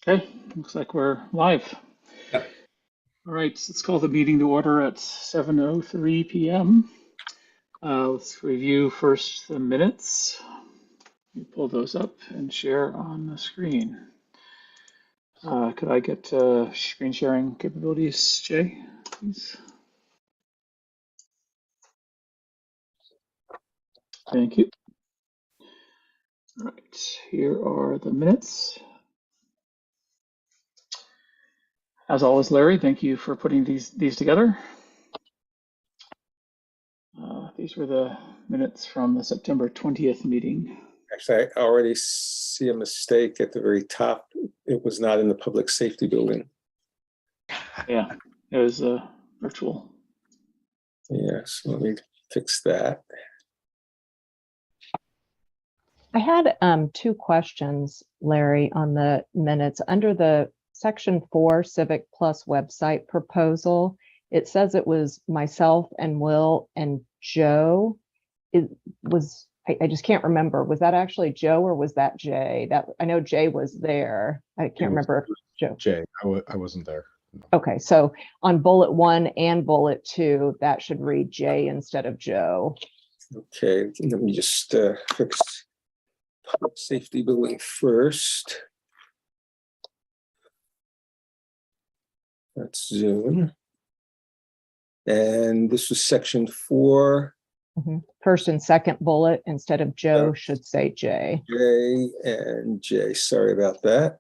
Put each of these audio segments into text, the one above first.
Okay, looks like we're live. Yep. All right, let's call the meeting to order at 7:03 p.m. Let's review first the minutes. You pull those up and share on the screen. Could I get screen sharing capabilities, Jay, please? Thank you. All right, here are the minutes. As always, Larry, thank you for putting these together. These were the minutes from the September 20th meeting. Actually, I already see a mistake at the very top. It was not in the public safety building. Yeah, it was virtual. Yes, let me fix that. I had two questions, Larry, on the minutes. Under the section 4 Civic Plus website proposal, it says it was myself and Will and Joe. It was, I just can't remember. Was that actually Joe or was that Jay? That I know Jay was there. I can't remember if Joe. Jay, I wasn't there. No. Okay, so on bullet 1 and bullet 2, that should read Jay instead of Joe. Okay, let me just fix public safety building first. That's Zoom. And this was section 4. First and second bullet instead of Joe should say Jay. Jay and Jay, sorry about that.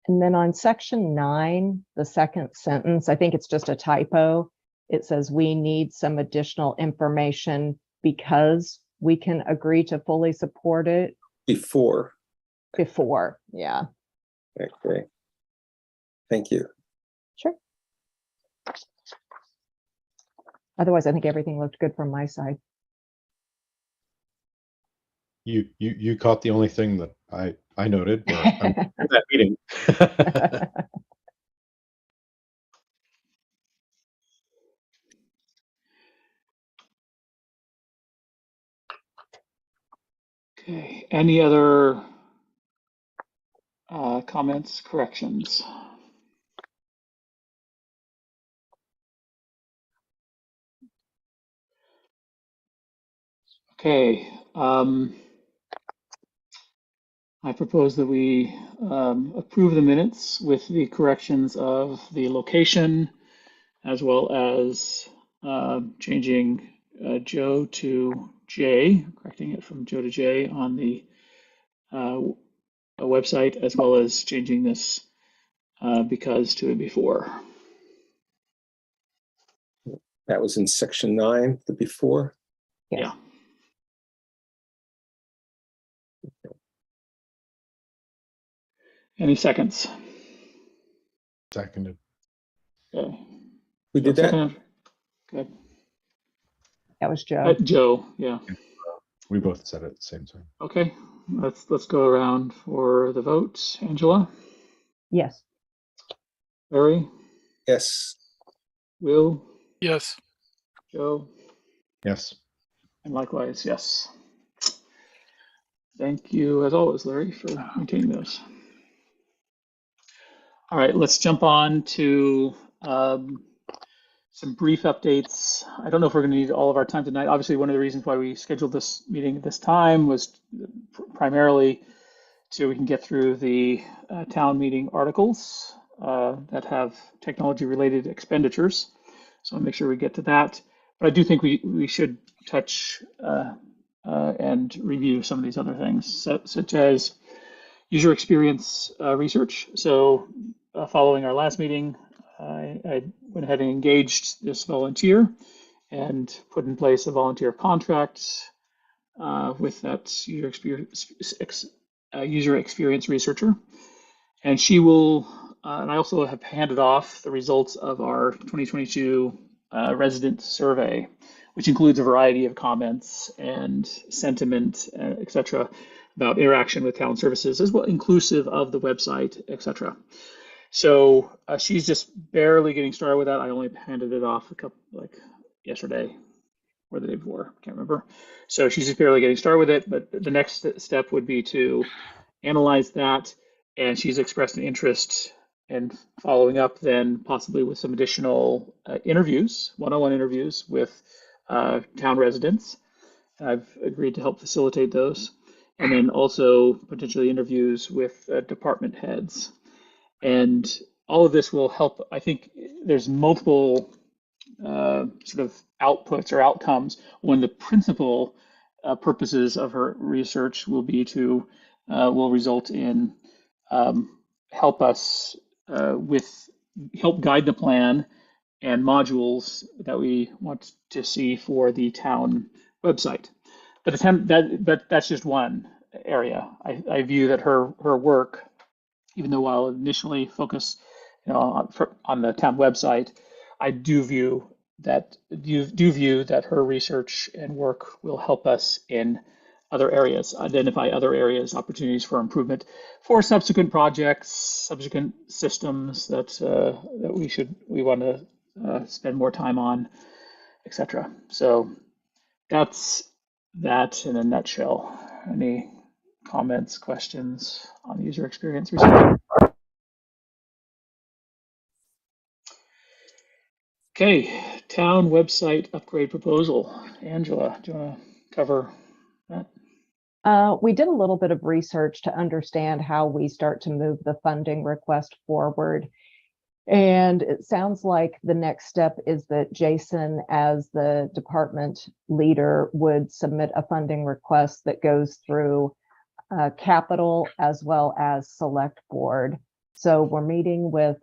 And then on section 9, the second sentence, I think it's just a typo. It says we need some additional information because we can agree to fully support it Before. Yeah. Okay. Thank you. Sure. Otherwise, I think everything looked good from my side. You caught the only thing that I noted. But I'm in that meeting. Okay, any other comments, corrections? Okay, I propose that we approve the minutes with the corrections of the location as well as changing Joe to J, correcting it from Joe to J on the website, as well as changing this because to a before. That was in section 9, the before. Yes. Yeah. Any seconds? Seconded. Okay. Who did that? Good. That was Joe. Joe, yeah. We both said it at the same time. Okay, let's go around for the vote. Angela? Yes. Larry? Yes. Will? Yes. Joe? Yes. And likewise, yes. Thank you, as always, Larry, for maintaining those. All right, let's jump on to some brief updates. I don't know if we're going to need all of our time tonight. Obviously, one of the reasons why we scheduled this meeting at this time was primarily so we can get through the town meeting articles that have technology-related expenditures. So I'll make sure we get to that. But I do think we should touch and review some of these other things, such as user experience research. So following our last meeting, I went ahead and engaged this volunteer and put in place a volunteer contract with that user experience researcher. And she will, and I also have handed off the results of our 2022 resident survey, which includes a variety of comments and sentiment, et cetera, about interaction with town services, as well, inclusive of the website, et cetera. So she's just barely getting started with that. I only handed it off a couple, like yesterday or the day before, can't remember. So she's just barely getting started with it, but the next step would be to analyze that and she's expressed an interest in following up then possibly with some additional interviews, one-on-one interviews with town residents. I've agreed to help facilitate those. And then also potentially interviews with department heads. And all of this will help. I think there's multiple sort of outputs or outcomes when the principal purposes of her research will be to will result in help us help guide the plan and modules that we want to see for the town website. But that's just one area. I view that her work, even though I'll initially focus, on the town website, I do view that her research and work will help us in other areas, identify other areas, opportunities for improvement for subsequent projects, subsequent systems that we want to spend more time on, etc. So that's that in a nutshell. Any comments, questions on user experience research? Okay, town website upgrade proposal. Angela, do you want to cover that? We did a little bit of research to understand how we start to move the funding request forward. And it sounds like the next step is that Jason, as the department leader, would submit a funding request that goes through capital as well as select board. So we're meeting with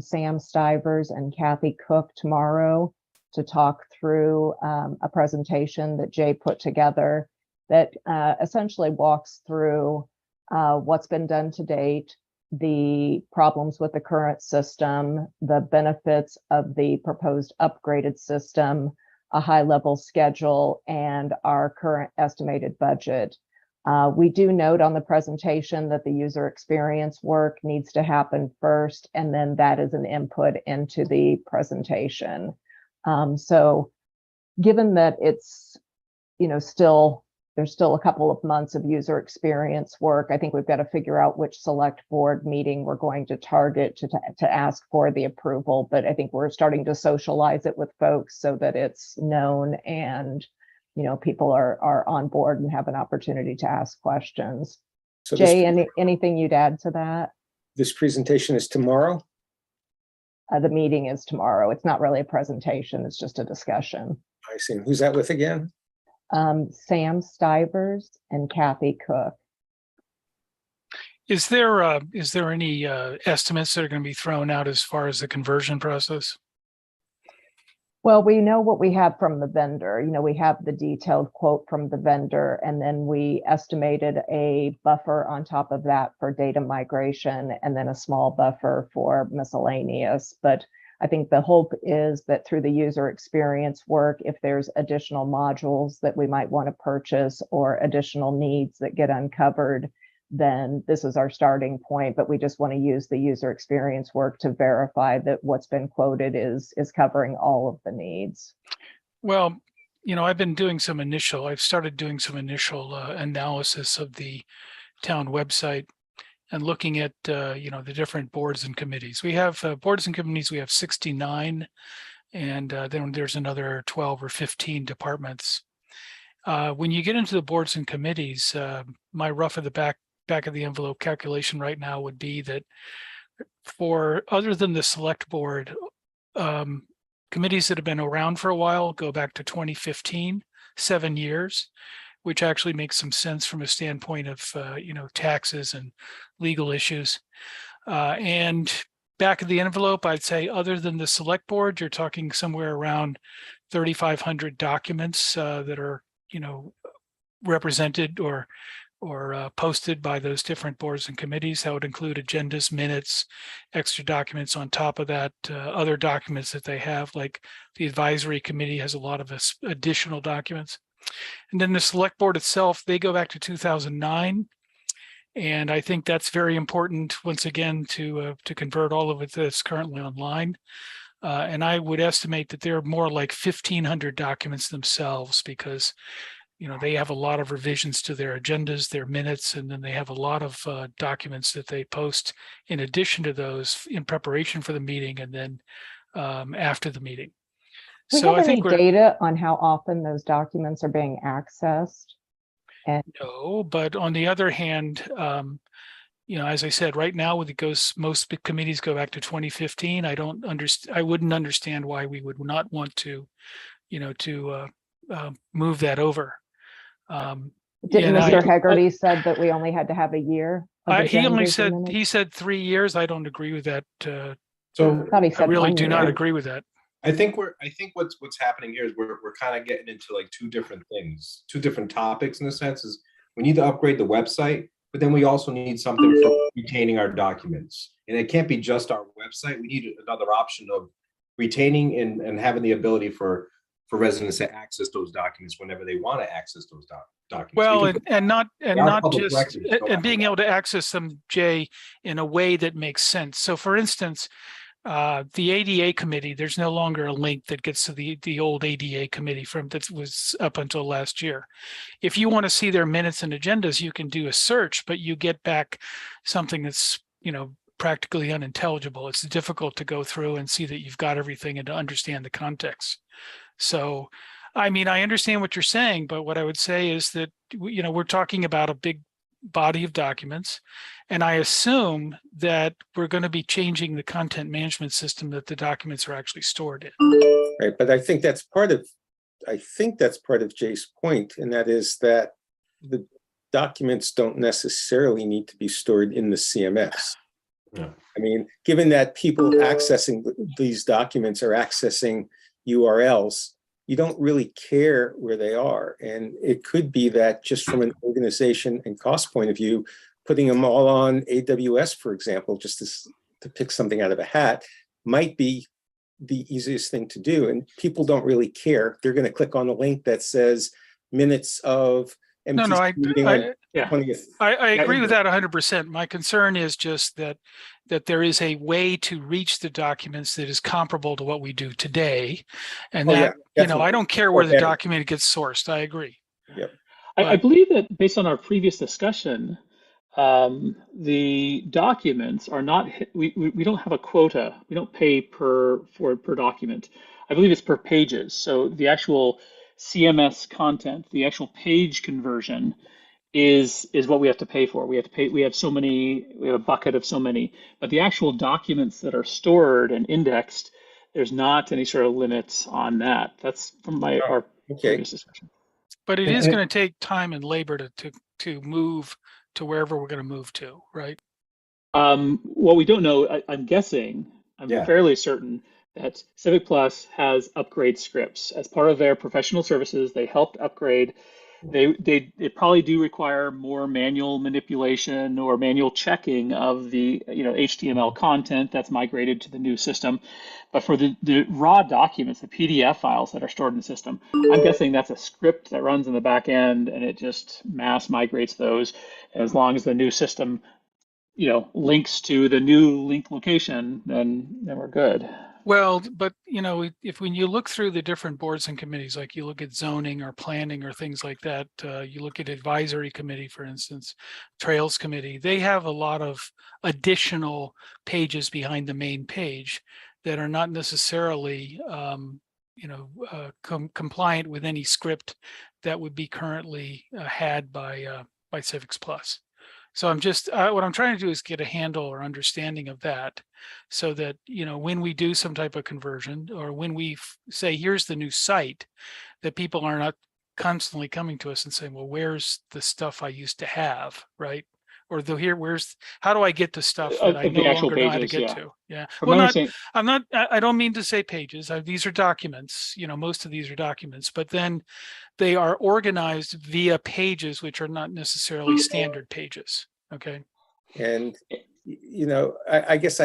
Sam Stivers and Kathy Cook tomorrow to talk through a presentation that Jay put together that essentially walks through what's been done to date, the problems with the current system, the benefits of the proposed upgraded system, a high-level schedule, and our current estimated budget. We do note on the presentation that the user experience work needs to happen first, and then that is an input into the presentation. So given that it's, there's still a couple of months of user experience work, I think we've got to figure out which select board meeting we're going to target to ask for the approval. But I think we're starting to socialize it with folks so that it's known and people are on board and have an opportunity to ask questions. So Jay, anything you'd add to that? This presentation is tomorrow? The meeting is tomorrow. It's not really a presentation, it's just a discussion. I see. Who's that with again? Sam Stivers and Kathy Cook. Is there any estimates that are going to be thrown out as far as the conversion process? Well, we know what we have from the vendor. We have the detailed quote from the vendor, and then we estimated a buffer on top of that for data migration, and then a small buffer for miscellaneous. But I think the hope is that through the user experience work, if there's additional modules that we might want to purchase or additional needs that get uncovered, then this is our starting point. But we just want to use the user experience work to verify that what's been quoted is covering all of the needs. Well, I've started doing some initial analysis of the town website and looking at, the different boards and committees. We have boards and committees, we have 69, and then there's another 12 or 15 departments. When you get into the boards and committees, my rough of the back of the envelope calculation right now would be that for other than the select board, committees that have been around for a while go back to 2015, 7 years, which actually makes some sense from a standpoint of, taxes and legal issues. And back of the envelope, I'd say other than the select board, you're talking somewhere around 3,500 documents that are, represented or posted by those different boards and committees. That would include agendas, minutes, extra documents on top of that, other documents that they have, like the advisory committee has a lot of additional documents. And then the select board itself, they go back to 2009. And I think that's very important, once again, to convert all of it that's currently online. And I would estimate that they're more like 1,500 documents themselves, because they have a lot of revisions to their agendas, their minutes, and then they have a lot of documents that they post in addition to those in preparation for the meeting and then after the meeting. Do we So have I any think we're data on how often those documents are being accessed? And no, but on the other hand, as I said, right now most big committees go back to 2015. I wouldn't understand why we would not want to, move that over. didn't and Mr. Hegarty said that we only had to have a year? Of he only agendas said, and he said 3 years. I don't agree with that. So I thought he I said really 1 do not year. agree with that. I think what's happening here is we're kind of getting into like two different things, two different topics in a sense. Is we need to upgrade the website, but then we also need something for retaining our documents. And it can't be just our website. We need another option of retaining and having the ability for residents to access those documents whenever they want to access those documents. Well, Because and not public just records don't and have being that. able to access them, Jay, in a way that makes sense. So, for instance, the ADA committee, there's no longer a link that gets to the old ADA committee that was up until last year. If you want to see their minutes and agendas, you can do a search, but you get back something that's practically unintelligible. It's difficult to go through and see that you've got everything and to understand the context. So, I mean, I understand what you're saying, but what I would say is that, we're talking about a big body of documents, and I assume that we're going to be changing the content management system that the documents are actually stored in. Right, but I think that's part of Jay's point, and that is that the documents don't necessarily need to be stored in the CMS. Yeah. I mean, given that people accessing these documents are accessing URLs, you don't really care where they are. And it could be that just from an organization and cost point of view, putting them all on AWS, for example, just to pick something out of a hat, might be the easiest thing to do. And people don't really care. They're going to click on the link that says minutes of MTC meeting on 20th. I agree with that 100%. My concern is just that there is a way to reach the documents that is comparable to what we do today. And I don't care where the document gets sourced. I agree. Yep. I believe that based on our previous discussion, the documents are not, we don't have a quota. We don't pay per document. I believe it's per pages. So the actual CMS content, the actual page conversion is what we have to pay for. We have a bucket of so many, but the actual documents that are stored and indexed, there's not any sort of limits on that. That's from our previous discussion. But it is going to take time and labor to move to wherever we're going to move to, right? Well, we don't know. I'm guessing, I'm fairly certain that Civic Plus has upgrade scripts as part of their professional services. They helped upgrade. They probably do require more manual manipulation or manual checking of the HTML content that's migrated to the new system. But for the raw documents, the PDF files that are stored in the system, I'm guessing that's a script that runs in the back end and it just mass migrates those. As long as the new system, links to the new link location, then we're good. Well, but when you look through the different boards and committees, like you look at zoning or planning or things like that, you look at advisory committee, for instance, trails committee, they have a lot of additional pages behind the main page that are not necessarily, compliant with any script that would be currently had by Civics Plus. So what I'm trying to do is get a handle or understanding of that so that, when we do some type of conversion or when we say, here's the new site, that people are not constantly coming to us and saying, well, where's the stuff I used to have, right? Or how do I get to stuff that I no longer know how to get to? Yeah. Well, I don't mean to say pages. These are documents, most of these are documents, but then they are organized via pages, which are not necessarily standard pages. Okay. And, I guess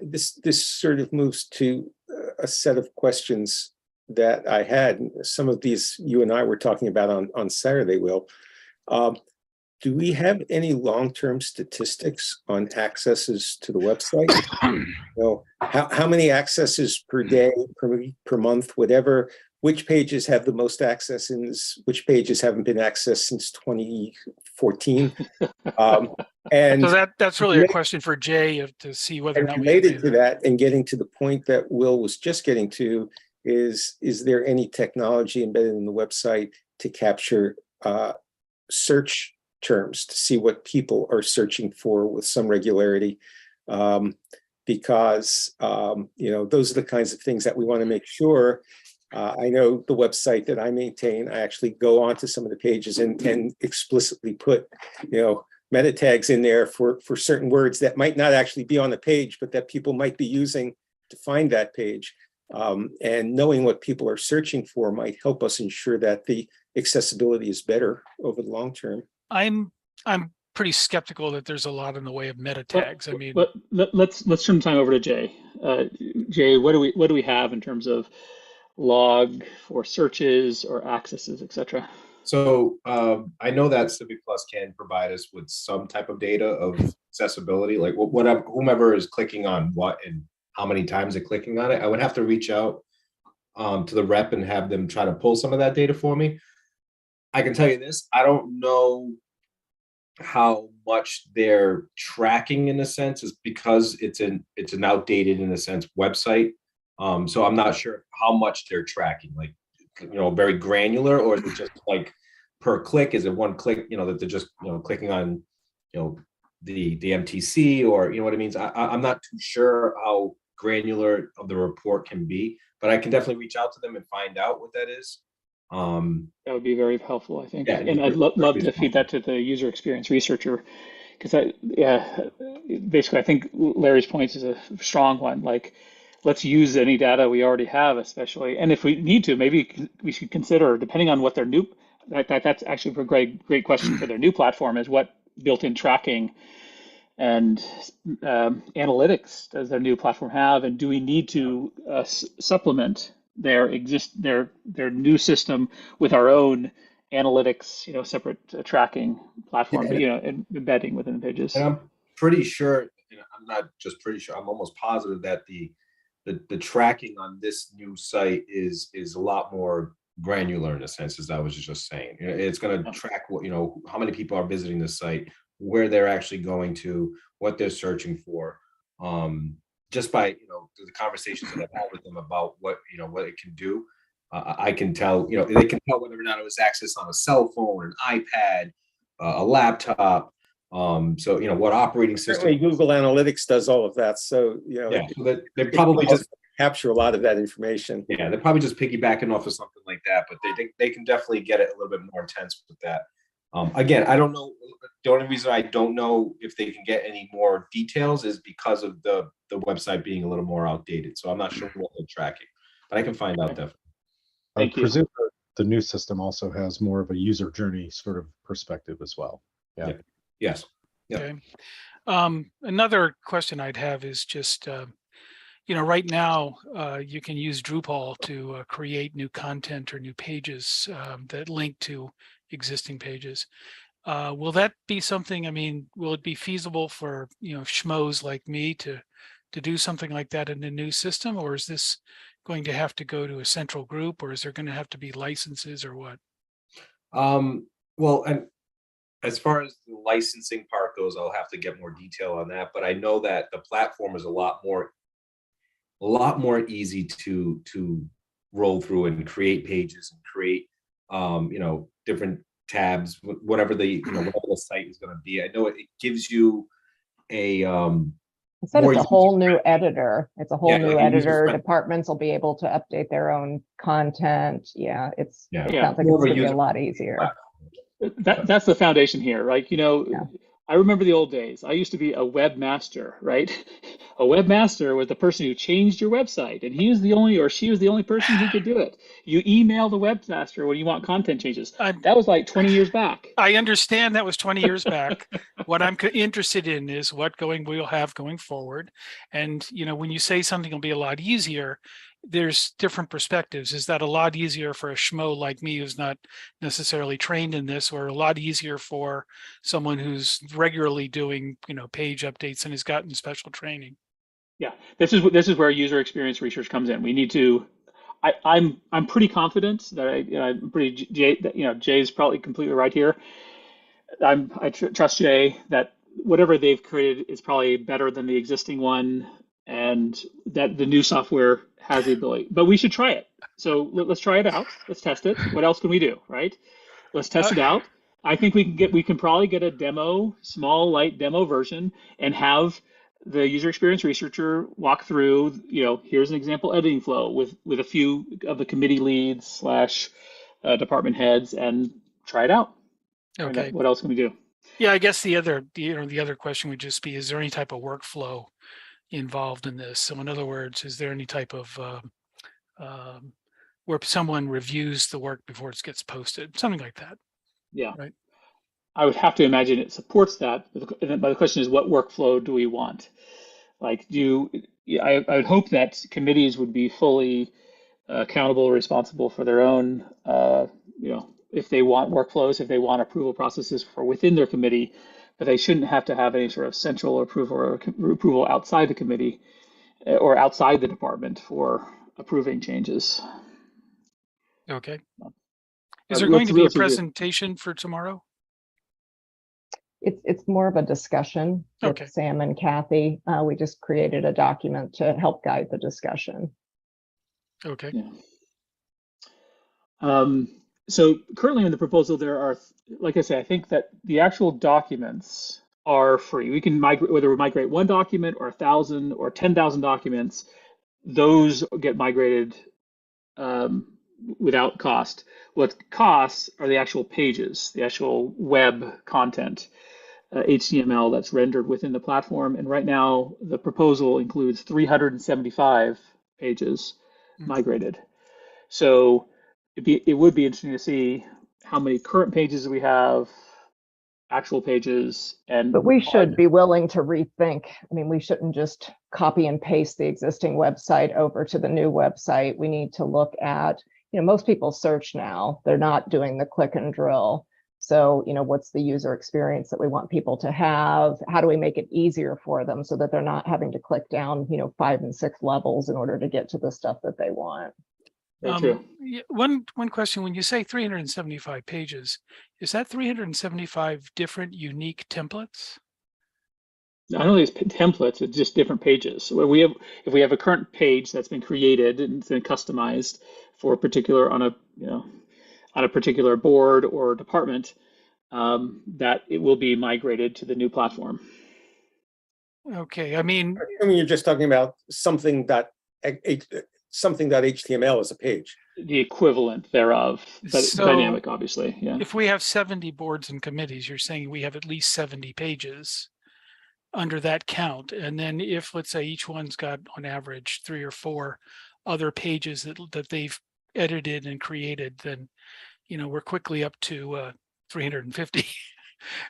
this sort of moves to a set of questions that I had. Some of these you and I were talking about on Saturday, Will. Do we have any long-term statistics on accesses to the website? How many accesses per day, per week, per month, whatever which pages have the most access in this, which pages haven't been accessed since 2014. And So that's really a question for Jay to see whether or and not we have related to data. that, and getting to the point that Will was just getting to, is there any technology embedded in the website to capture search terms, to see what people are searching for with some regularity? Because those are the kinds of things that we want to make sure. I know the website that I maintain, I actually go onto some of the pages and explicitly put, meta tags in there for certain words that might not actually be on the page, but that people might be using to find that page. And knowing what people are searching for might help us ensure that the accessibility is better over the long term. I'm pretty skeptical that there's a lot in the way of meta tags. I mean, let's turn time over to Jay. Jay, what do we have in terms of log for searches or accesses, etc.? So I know that Civic Plus can provide us with some type of data of accessibility, like whatever, whomever is clicking on what and how many times they're clicking on it. I would have to reach out to the rep and have them try to pull some of that data for me. I can tell you this, I don't know how much they're tracking, in a sense, is because it's an outdated, in a sense, website. So I'm not sure how much they're tracking, like, very granular, or is it just like per click? Is it one click, that they're just, clicking on, the MTC, or, what it means? I'm not too sure how granular of the report can be, but I can definitely reach out to them and find out what that is. That would be very helpful, I think. Yeah, And I'd love to feed that to the user experience researcher, because basically I think Larry's point is a strong one. Like, let's use any data we already have, especially, and if we need to, maybe we should consider, depending on what their new, that's actually a great question for their new platform, is what built-in tracking and analytics does their new platform have, and do we need to supplement their new system with our own analytics, separate tracking platform, and embedding within the pages. And I'm pretty sure, I'm not just pretty sure, I'm almost positive that the tracking on this new site is a lot more granular, in a sense, as I was just saying. It's going to track what, how many people are visiting the site, where they're actually going to, what they're searching for. Just by, the conversations that I've had with them about what it can do, I can tell, they can tell whether or not it was accessed on a cell phone, an iPad, a laptop. So, what operating system. Certainly Google Analytics does all of that. So, so that they probably just capture a lot of that information. Yeah, they're probably just piggybacking off of something like that, but they can definitely get it a little bit more intense with that. Again, I don't know. The only reason I don't know if they can get any more details is because of the website being a little more outdated. So I'm not sure what they're tracking, but I can find out definitely. I presume the new system also has more of a user journey sort of perspective as well. Yeah. Yes. Okay. Another question I'd have is just, right now you can use Drupal to create new content or new pages that link to existing pages. Will that be something, will it be feasible for, schmoes like me to do something like that in a new system, or is this going to have to go to a central group, or is there going to have to be licenses, or what? Well, and as far as the licensing part goes, I'll have to get more detail on that, but I know that the platform is a lot more easy to roll through and create pages and create, different tabs, whatever whatever the site is going to be. I know it gives you a it's a whole new editor. It's a whole new editor. Departments will be able to update their own content. Yeah, it sounds like it's going to be a lot easier. That's the foundation here, right? I remember the old days. I used to be a webmaster, right? A webmaster was the person who changed your website, and he was the only, or she was the only person who could do it. You email the webmaster when you want content changes. That was like 20 years back. I understand that was 20 years back. What I'm interested in is what we'll have going forward. And, when you say something will be a lot easier, there's different perspectives. Is that a lot easier for a schmo like me who's not necessarily trained in this, or a lot easier for someone who's regularly doing, page updates and has gotten special training? Yeah, this is where user experience research comes in. We need to I'm pretty confident that I'm pretty Jay, that, Jay's probably completely right here. I trust Jay that whatever they've created is probably better than the existing one, and that the new software has the ability. But we should try it. So let's try it out. Let's test it. What else can we do, right? Let's test it out. I think we can probably get a demo, small light demo version, and have the user experience researcher walk through. Here's an example editing flow with a few of the committee leads slash department heads, and try it out. Okay. What else can we do? Yeah, I guess the other question would just be: is there any type of workflow involved in this? So, in other words, is there any type of where someone reviews the work before it gets posted, something like that? Yeah. Right. I would have to imagine it supports that. But the question is, what workflow do we want? Like, I would hope that committees would be fully accountable, responsible for their own, if they want workflows, if they want approval processes for within their committee, but they shouldn't have to have any sort of central approval or approval outside the committee or outside the department for approving changes. Okay. Is there going to be a presentation for tomorrow? It's more of a discussion with Sam and Kathy. We just created a document to help guide the discussion. Okay. Yeah. So currently in the proposal, there are, like I say, I think that the actual documents are free. We can migrate, whether we migrate one document or 1,000 or 10,000 documents, those get migrated without cost. What costs are the actual pages, the actual web content, HTML that's rendered within the platform. And right now, the proposal includes 375 pages migrated. So it would be interesting to see how many current pages we have, actual pages, but we should be willing to rethink. I mean, we shouldn't just copy and paste the existing website over to the new website. We need to look at, most people search now. They're not doing the click and drill. So, what's the user experience that we want people to have? How do we make it easier for them so that they're not having to click down, 5 and 6 levels in order to get to the stuff that they want? One question: when you say 375 pages, is that 375 different unique templates? Not only is templates, it's just different pages. If we have a current page that's been created and it's been customized for a particular on a particular board or department, that it will be migrated to the new platform. Okay, I mean you're just talking about something that HTML is a page. The equivalent thereof, but so, dynamic, obviously. Yeah. If we have 70 boards and committees, you're saying we have at least 70 pages under that count. And then if, let's say, each one's got on average 3 or 4 other pages that they've edited and created, then, we're quickly up to 350,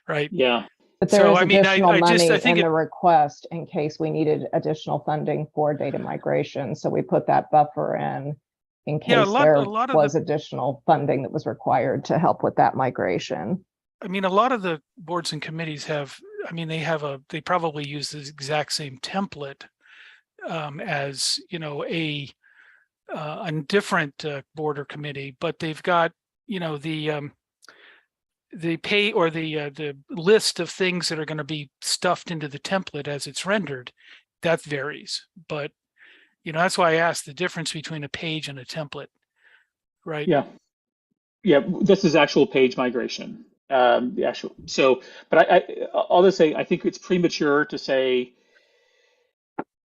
right? Yeah. But there is additional money in the request in case we needed additional funding for data migration. So we put that buffer in case there was additional funding that was required to help with that migration. I mean, a lot of the boards and committees they probably use the exact same template as, a different board or committee, but they've got, the pay or the list of things that are going to be stuffed into the template as it's rendered, that varies. But that's why I asked the difference between a page and a template, right? Yeah. This is actual page migration. But I'll just say I think it's premature to say.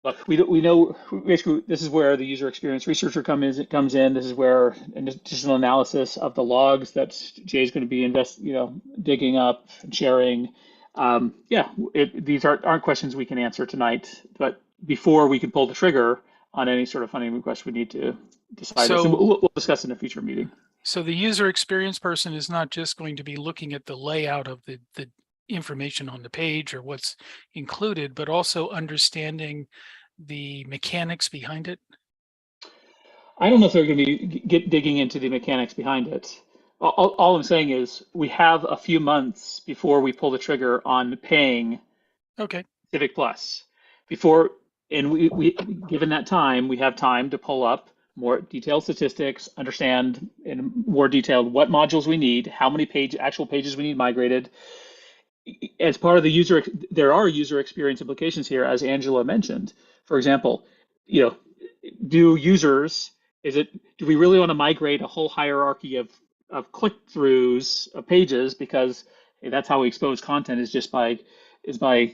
Look, we know basically this is where the user experience researcher comes in. This is where an additional analysis of the logs that Jay's going to be digging up and sharing. These aren't questions we can answer tonight, but before we can pull the trigger on any sort of funding request, we need to decide. So we'll discuss in a future meeting. So the user experience person is not just going to be looking at the layout of the information on the page or what's included, but also understanding the mechanics behind it? I don't know if they're going to be digging into the mechanics behind it. All I'm saying is we have a few months before we pull the trigger on paying Civic Plus. And we given that time, we have time to pull up more detailed statistics, understand in more detailed what modules we need, how many actual pages we need migrated. As part of the user, there are user experience implications here, as Angela mentioned. For example, do we really want to migrate a whole hierarchy of click-throughs of pages, because that's how we expose content, is just by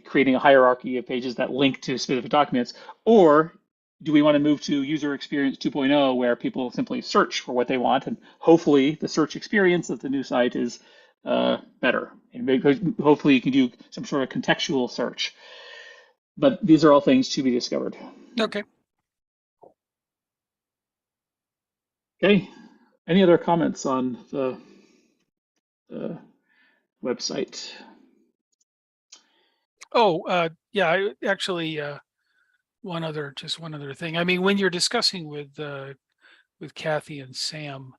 creating a hierarchy of pages that link to specific documents? Or do we want to move to user experience 2.0, where people simply search for what they want, and hopefully the search experience of the new site is better, and hopefully you can do some sort of contextual search. But these are all things to be discovered. Okay. Okay. Any other comments on the website? Oh, yeah, I actually, one other thing. I mean, when you're discussing with Kathy and Sam,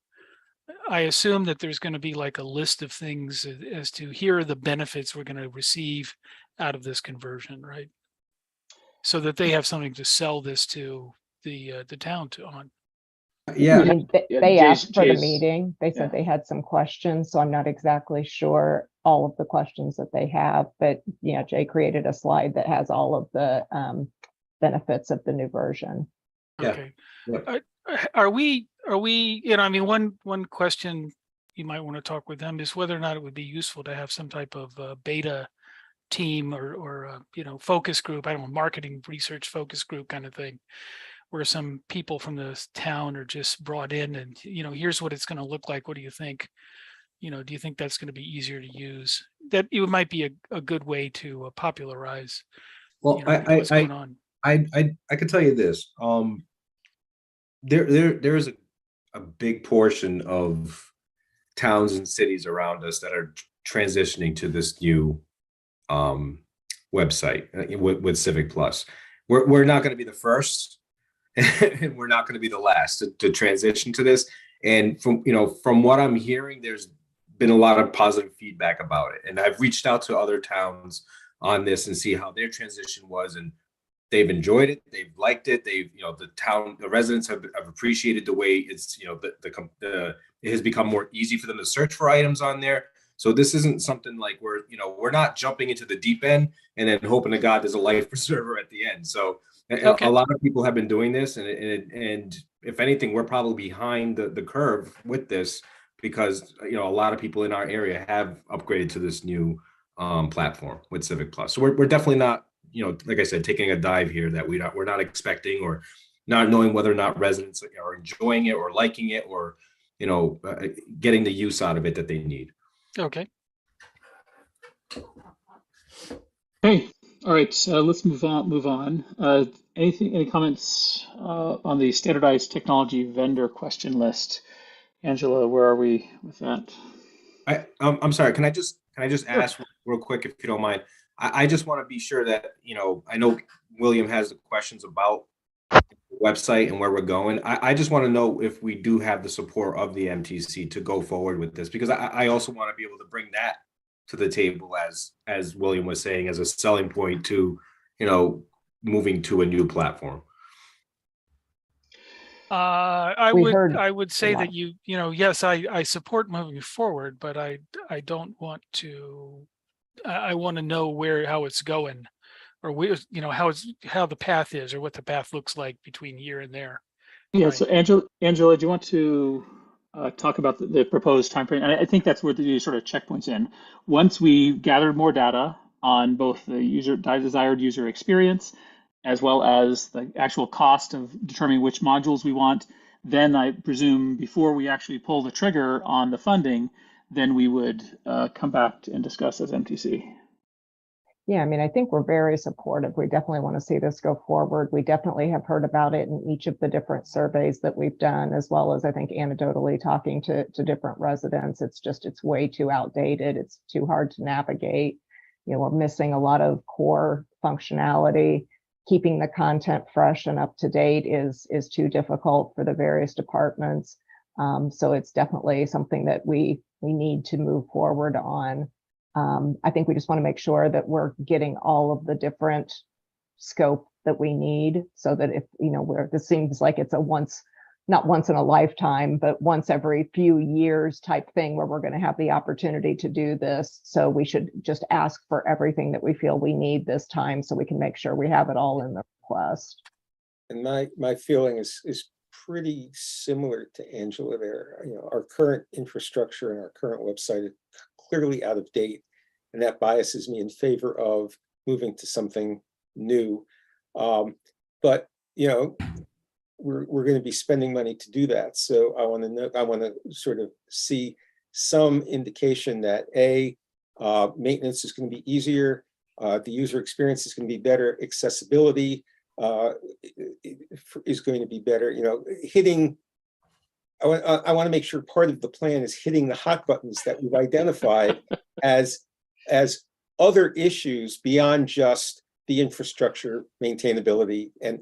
I assume that there's going to be like a list of things as to here are the benefits we're going to receive out of this conversion, right? So that they have something to sell this to the town on. Yeah. I mean, Yeah, they asked for the Jay's- meeting. They said yeah. they had some questions, so I'm not exactly sure all of the questions that they have, but Jay created a slide that has all of the benefits of the new version. Yeah. Okay. Yeah. Are we, I mean, one question you might want to talk with them is whether or not it would be useful to have some type of beta team or focus group, I don't know, marketing research focus group kind of thing, where some people from the town are just brought in and, here's what it's going to look like. What do you think? Do you think that's going to be easier to use? That it might be a good way to popularize Well, what's going on. I can tell you this. There is a big portion of towns and cities around us that are transitioning to this new website with Civic Plus. We're not going to be the first, and we're not going to be the last to transition to this. And from what I'm hearing, there's been a lot of positive feedback about it. And I've reached out to other towns on this and see how their transition was, and they've enjoyed it. They've liked it. They've, the residents have appreciated the way it's, it has become more easy for them to search for items on there. So this isn't something like we're not jumping into the deep end and then hoping to God there's a life preserver at the end. So Okay. A lot of people have been doing this, and if anything, we're probably behind the curve with this, because a lot of people in our area have upgraded to this new platform with Civic Plus. So we're definitely not, like I said, taking a dive here that we're not expecting, or not knowing whether or not residents are enjoying it or liking it, or getting the use out of it that they need. Okay. Hey, all right. Let's move on. Any comments on the standardized technology vendor question list? Angela, where are we with that? I'm sorry. Can I just ask real quick, if you don't mind? I just want to be sure that I know William has the questions about the website and where we're going. I just want to know if we do have the support of the MTC to go forward with this, because I also want to be able to bring that to the table, as William was saying, as a selling point to moving to a new platform. I We would heard say a lot. that yes, I support moving forward, but I don't want to. I want to know how it's going, or where how the path is, or what the path looks like between here and there. Yeah. Right. So Angela, do you want to talk about the proposed timeframe? And I think that's where the sort of checkpoints in. Once we gather more data on both the desired user experience, as well as the actual cost of determining which modules we want, then I presume before we actually pull the trigger on the funding, then we would come back and discuss as MTC. Yeah, I mean, I think we're very supportive. We definitely want to see this go forward. We definitely have heard about it in each of the different surveys that we've done, as well as I think anecdotally talking to different residents. It's way too outdated. It's too hard to navigate. We're missing a lot of core functionality. Keeping the content fresh and up to date is too difficult for the various departments. So it's definitely something that we need to move forward on. I think we just want to make sure that we're getting all of the different scope that we need, so that if this seems like it's a once not once in a lifetime, but once every few years type thing where we're going to have the opportunity to do this. So we should just ask for everything that we feel we need this time so we can make sure we have it all in the request. And my feeling is pretty similar to Angela there. Our current infrastructure and our current website is clearly out of date, and that biases me in favor of moving to something new. But we're going to be spending money to do that. So I want to sort of see some indication that maintenance is going to be easier, the user experience is going to be better, accessibility is going to be better. I want to make sure part of the plan is hitting the hot buttons that we've identified as other issues beyond just the infrastructure maintainability and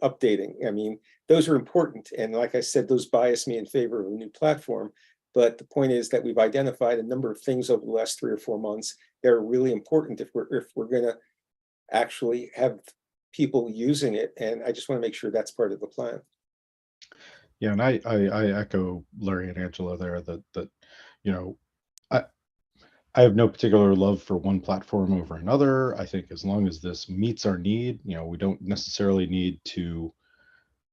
updating. I mean, those are important. And like I said, those bias me in favor of a new platform. But the point is that we've identified a number of things over the last 3 or 4 months that are really important if we're going to actually have people using it. And I just want to make sure that's part of the plan. Yeah, and I echo Larry and Angela there that I have no particular love for one platform over another. I think as long as this meets our need, we don't necessarily need to.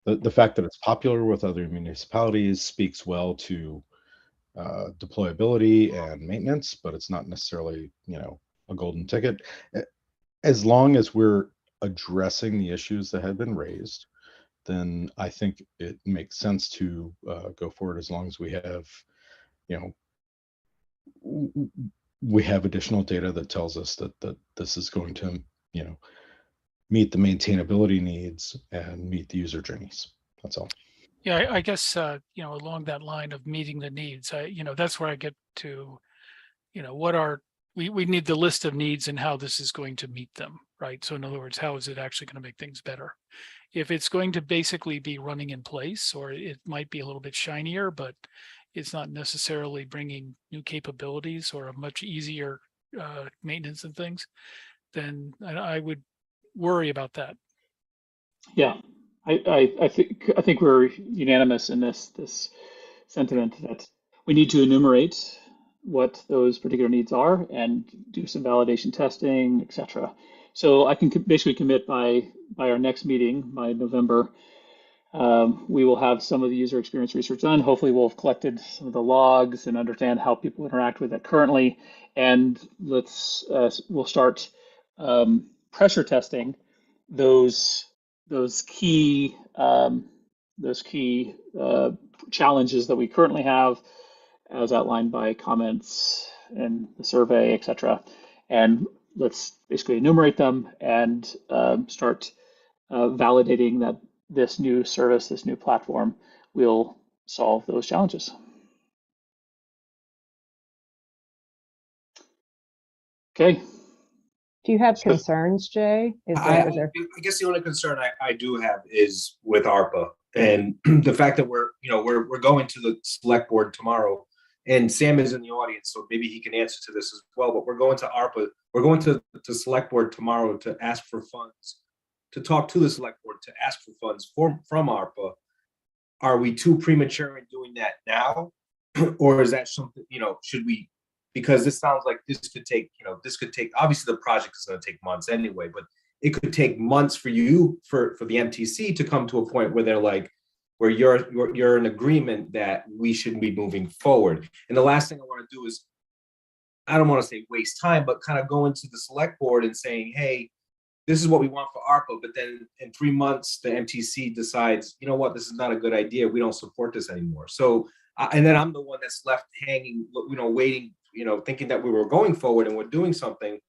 The fact that it's popular with other municipalities speaks well to deployability and maintenance, but it's not necessarily a golden ticket. As long as we're addressing the issues that have been raised, then I think it makes sense to go forward as long as we have, we have additional data that tells us that this is going to, meet the maintainability needs and meet the user journeys. That's all. Yeah, I guess, along that line of meeting the needs, that's where I get to, we need the list of needs and how this is going to meet them, right? So in other words, how is it actually going to make things better? If it's going to basically be running in place, or it might be a little bit shinier, but it's not necessarily bringing new capabilities or a much easier maintenance and things, then I would worry about that. Yeah, I think we're unanimous in this sentiment that we need to enumerate what those particular needs are and do some validation testing, etc. So I can basically commit by our next meeting, by November, we will have some of the user experience research done. Hopefully we'll have collected some of the logs and understand how people interact with it currently. And we'll start pressure testing those key challenges that we currently have, as outlined by comments and the survey, etc. And let's basically enumerate them and start validating that this new service, this new platform will solve those challenges. Okay. Do you have concerns, Jay? I guess the only concern I do have is with ARPA and the fact that we're going to the select board tomorrow, and Sam is in the audience, so maybe he can answer to this as well. But we're going to ARPA. We're going to the select board tomorrow to ask for funds, to talk to the select board to ask for funds from ARPA. Are we too premature in doing that now, or is that something should we? Because this sounds like this could take, obviously the project is going to take months anyway, but it could take months for you, for the MTC to come to a point where they're like, where you're in agreement that we should be moving forward. And the last thing I want to do is, I don't want to say waste time, but kind of go into the select board and saying, hey, this is what we want for ARPA, but then in 3 months, the MTC decides, you know what, this is not a good idea. We don't support this anymore. So, and then I'm the one that's left hanging, waiting, thinking that we were going forward and we're doing something.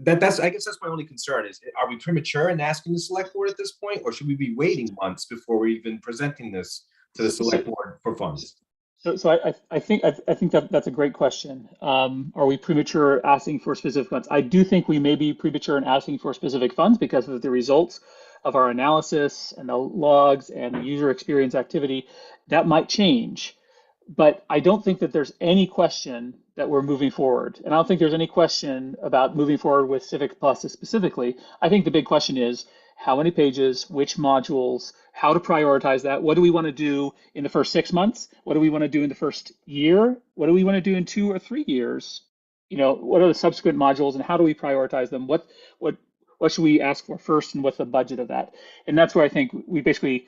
I guess that's my only concern is, are we premature in asking the select board at this point, or should we be waiting months before we're even presenting this to the select board for funds? So I think that's a great question. Are we premature asking for specific funds? I do think we may be premature in asking for specific funds because of the results of our analysis and the logs and the user experience activity. That might change, but I don't think that there's any question that we're moving forward. And I don't think there's any question about moving forward with Civic Plus specifically. I think the big question is, how many pages, which modules, how to prioritize that. What do we want to do in the first 6 months? What do we want to do in the first year? What do we want to do in 2 or 3 years? You know, what are the subsequent modules and how do we prioritize them? What should we ask for first and what's the budget of that? And that's where I think we basically,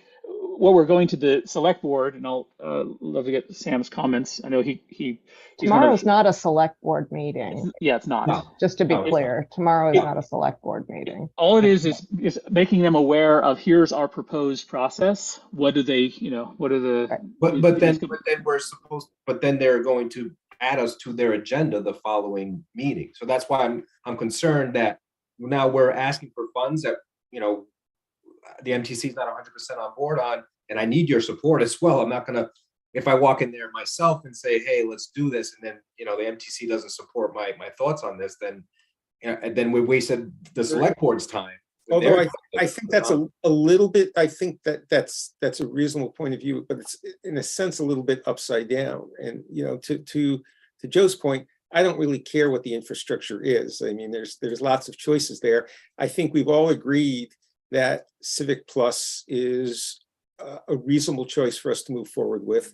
what we're going to the select board, and I'll love to get Sam's comments. I know he's Tomorrow's not a select board meeting. Yeah, it's not. No. Just to be No, it's clear, tomorrow is Yeah. not a select board meeting. All it is making them aware of here's our proposed process. What do they, you know, what are the Right. But then they're going to add us to their agenda the following meeting. So that's why I'm concerned that now we're asking for funds that, you know, the MTC is not 100% on board on, and I need your support as well. I'm not gonna, if I walk in there myself and say, hey, let's do this, and then, you know, the MTC doesn't support my thoughts on this, then, you know, and then we wasted the select board's time. Although I think that's a little bit, I think that's a reasonable point of view, but it's in a sense a little bit upside down. And, you know, to Joe's point, I don't really care what the infrastructure is. I mean, there's lots of choices there. I think we've all agreed that Civic Plus is a reasonable choice for us to move forward with.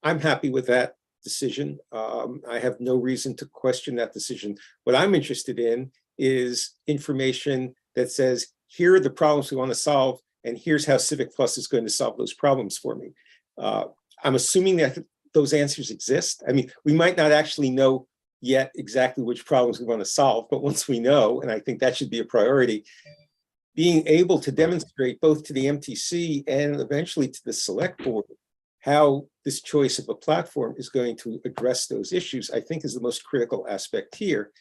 I'm happy with that decision. I have no reason to question that decision. What I'm interested in is information that says, here are the problems we want to solve, and here's how Civic Plus is going to solve those problems for me. I'm assuming that those answers exist. I mean, we might not actually know yet exactly which problems we want to solve, but once we know, and I think that should be a priority, being able to demonstrate both to the MTC and eventually to the select board how this choice of a platform is going to address those issues, I think is the most critical aspect here.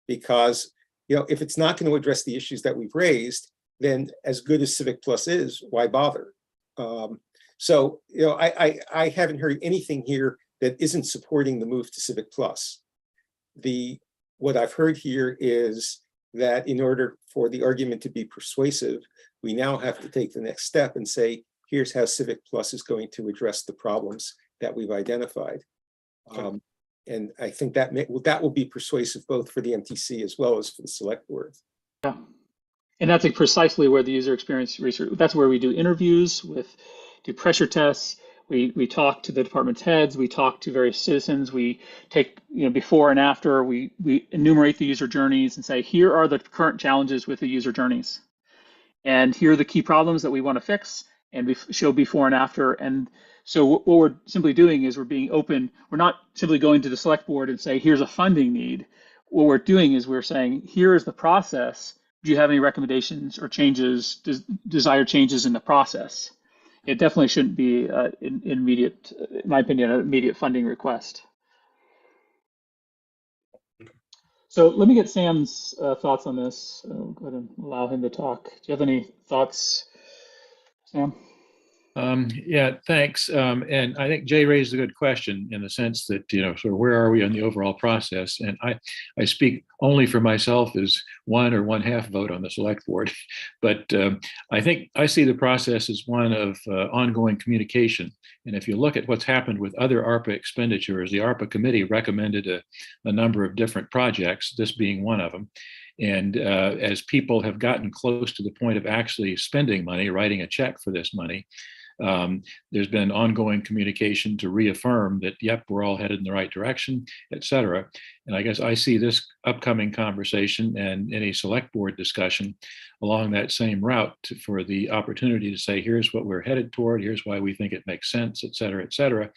Because, you know, if it's not going to address the issues that we've raised, then as good as Civic Plus is, why bother? So, you know, I haven't heard anything here that isn't supporting the move to Civic Plus. What I've heard here is that in order for the argument to be persuasive, we now have to take the next step and say, here's how Civic Plus is going to address the problems that we've identified. And I think that will be persuasive both for the MTC as well as for the select board. Yeah. And that's precisely where the user experience research, that's where we do interviews do pressure tests. We talk to the department's heads, we talk to various citizens, we take, you know, before and after, we enumerate the user journeys and say, here are the current challenges with the user journeys. And here are the key problems that we want to fix, and we show before and after. And so what we're simply doing is we're being open. We're not simply going to the select board and say, here's a funding need. What we're doing is we're saying, here is the process. Do you have any recommendations or changes, desired changes in the process? It definitely shouldn't be immediate, in my opinion, an immediate funding request. So let me get Sam's thoughts on this. I'll go ahead and allow him to talk. Do you have any thoughts, Sam? Yeah, thanks. And I think Jay raised a good question in the sense that, you know, sort of where are we on the overall process? And I speak only for myself as 1 or 1/2 vote on the select board. But I think I see the process as one of ongoing communication. And if you look at what's happened with other ARPA expenditures, the ARPA committee recommended a number of different projects, this being one of them. And as people have gotten close to the point of actually spending money, writing a check for this money, there's been ongoing communication to reaffirm that, yep, we're all headed in the right direction, et cetera. And I guess I see this upcoming conversation and any select board discussion along that same route for the opportunity to say, here's what we're headed toward, here's why we think it makes sense, et cetera,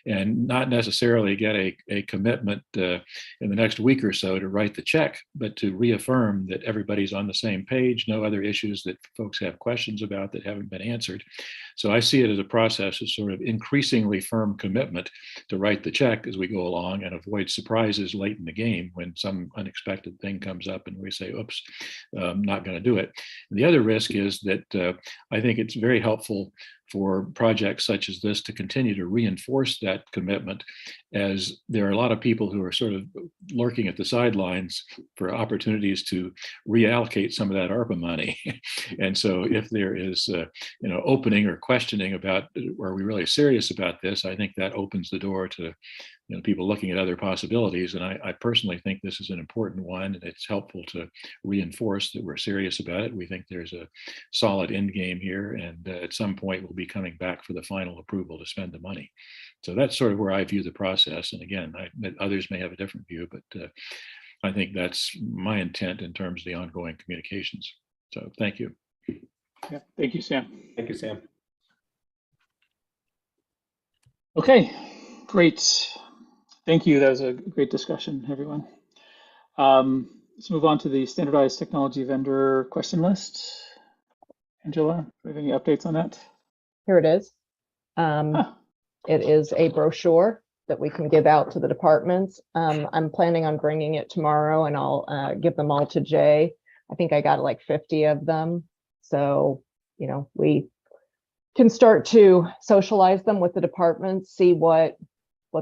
and not necessarily get a commitment in the next week or so to write the check, but to reaffirm that everybody's on the same page, no other issues that folks have questions about that haven't been answered. So I see it as a process of sort of increasingly firm commitment to write the check as we go along and avoid surprises late in the game when some unexpected thing comes up and we say, oops, I'm not going to do it. And the other risk is that I think it's very helpful for projects such as this to continue to reinforce that commitment, as there are a lot of people who are sort of lurking at the sidelines for opportunities to reallocate some of that ARPA money. And so if there is opening or questioning about, are we really serious about this, I think that opens the door to people looking at other possibilities. And I personally think this is an important one, and it's helpful to reinforce that we're serious about it. We think there's a solid end game here, and at some point we'll be coming back for the final approval to spend the money. So that's sort of where I view the process. And again, others may have a different view, but I think that's my intent in terms of the ongoing communications. So thank you. Yeah, thank you, Sam. Thank you, Sam. Okay, great. Thank you. That was a great discussion, everyone. Let's move on to the standardized technology vendor question list. Angela, do you have any updates on that? Here it is. Ah, It is a brochure that we can give out to the departments. I'm planning on bringing it tomorrow, and I'll give them all to Jay. I think I got like 50 of them. So, we can start to socialize them with the departments, see what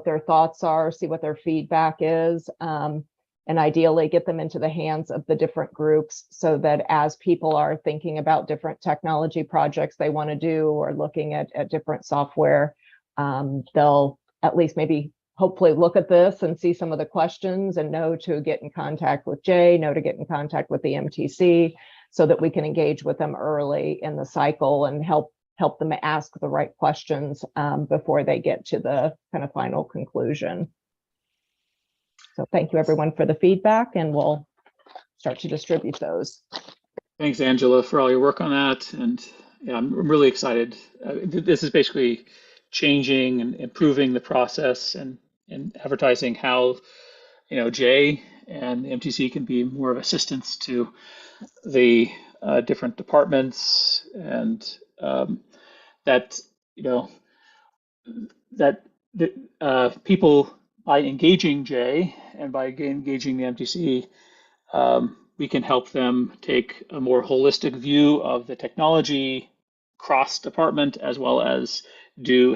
their thoughts are, see what their feedback is, and ideally get them into the hands of the different groups so that as people are thinking about different technology projects they want to do or looking at different software, they'll at least maybe hopefully look at this and see some of the questions and know to get in contact with Jay, know to get in contact with the MTC so that we can engage with them early in the cycle and help them ask the right questions before they get to the kind of final conclusion. So thank you everyone for the feedback, and we'll start to distribute those. thanks, Angela, for all your work on that. And yeah, I'm really excited. This is basically changing and improving the process and advertising how, Jay and the MTC can be more of assistance to the different departments, and that, people, by engaging Jay and by engaging the MTC, we can help them take a more holistic view of the technology cross department, as well as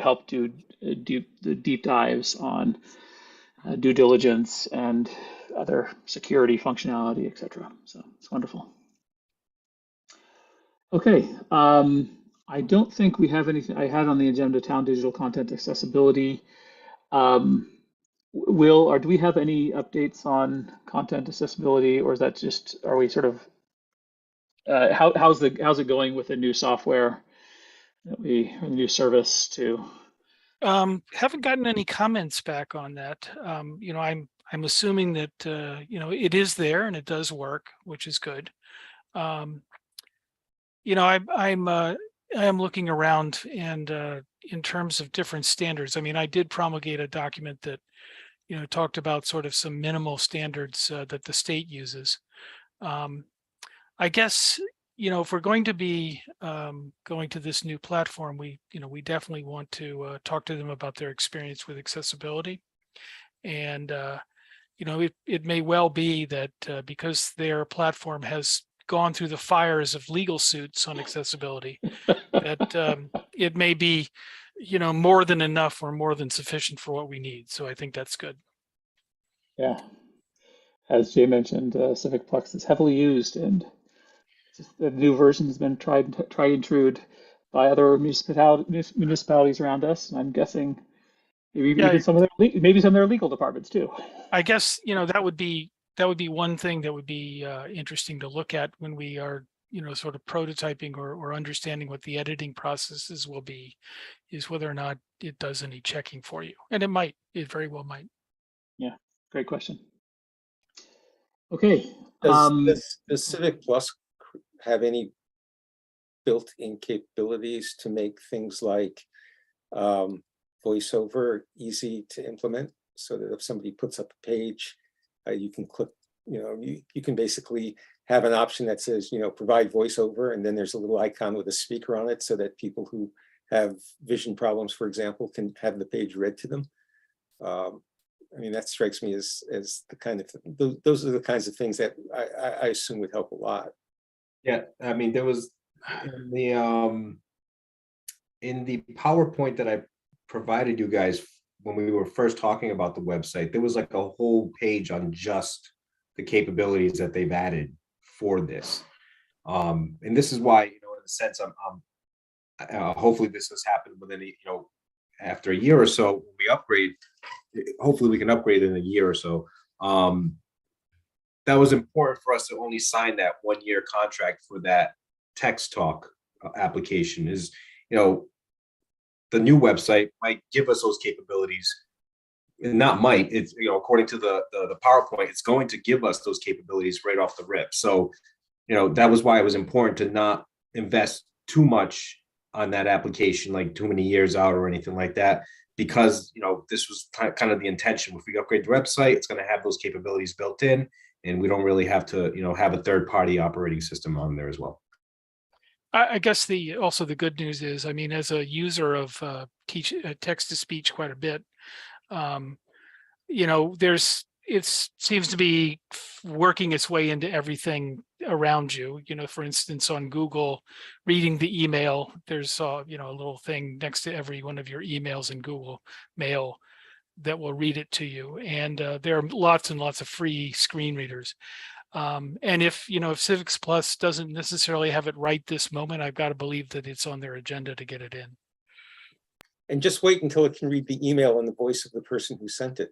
help do the deep dives on due diligence and other security functionality, etc. So it's wonderful. Okay, I don't think we have anything I had on the agenda. Town digital content accessibility. Do we have any updates on content accessibility, or is that just, are we sort of, how's it going with the new software or the new service too? Haven't gotten any comments back on that. I'm assuming that it is there and it does work, which is good. I am looking around, and in terms of different standards, I mean, I did promulgate a document that talked about sort of some minimal standards that the state uses. I guess if we're going to be going to this new platform, we definitely want to talk to them about their experience with accessibility. And it may well be that because their platform has gone through the fires of legal suits on accessibility, that it may be more than enough or more than sufficient for what we need. So I think that's good. Yeah, as Jay mentioned, Civic Plex is heavily used, and the new version has been tried and true by other municipalities around us, and I'm guessing maybe even some of their legal departments too. I guess that would be one thing that would be interesting to look at when we are sort of prototyping or understanding what the editing processes will be, is whether or not it does any checking for you, and it very well might. Yeah, great question. Okay. Does Civic Plus have any built-in capabilities to make things like voiceover easy to implement, so that if somebody puts up a page, you can click, you can basically have an option that says, provide voiceover, and then there's a little icon with a speaker on it so that people who have vision problems, for example, can have the page read to them. I mean, that strikes me as the kind of, those are the kinds of things that I assume would help a lot. Yeah, I mean, there was in the PowerPoint that I provided you guys when we were first talking about the website, there was like a whole page on just the capabilities that they've added for this. And this is why, in a sense, I'm hopefully this has happened within, after a year or so when we upgrade, hopefully we can upgrade it in a year or so. That was important for us to only sign that 1-year contract for that text talk application. Is, you know, the new website might give us those capabilities. Not might, it's, you know, according to the PowerPoint, it's going to give us those capabilities right off the rip. So, you know, that was why it was important to not invest too much on that application, like too many years out or anything like that, because, you know, this was kind of the intention. If we upgrade the website, it's going to have those capabilities built in, and we don't really have to, you know, have a third-party operating system on there as well. I guess also the good news is, I mean, as a user of text to speech quite a bit, you know, it seems to be working its way into everything around you. You know, for instance, on Google, reading the email, there's you know, a little thing next to every one of your emails in Google Mail that will read it to you. And there are lots and lots of free screen readers. And if, you know, if Civics Plus doesn't necessarily have it right this moment, I've got to believe that it's on their agenda to get it in. And just wait until it can read the email in the voice of the person who sent it.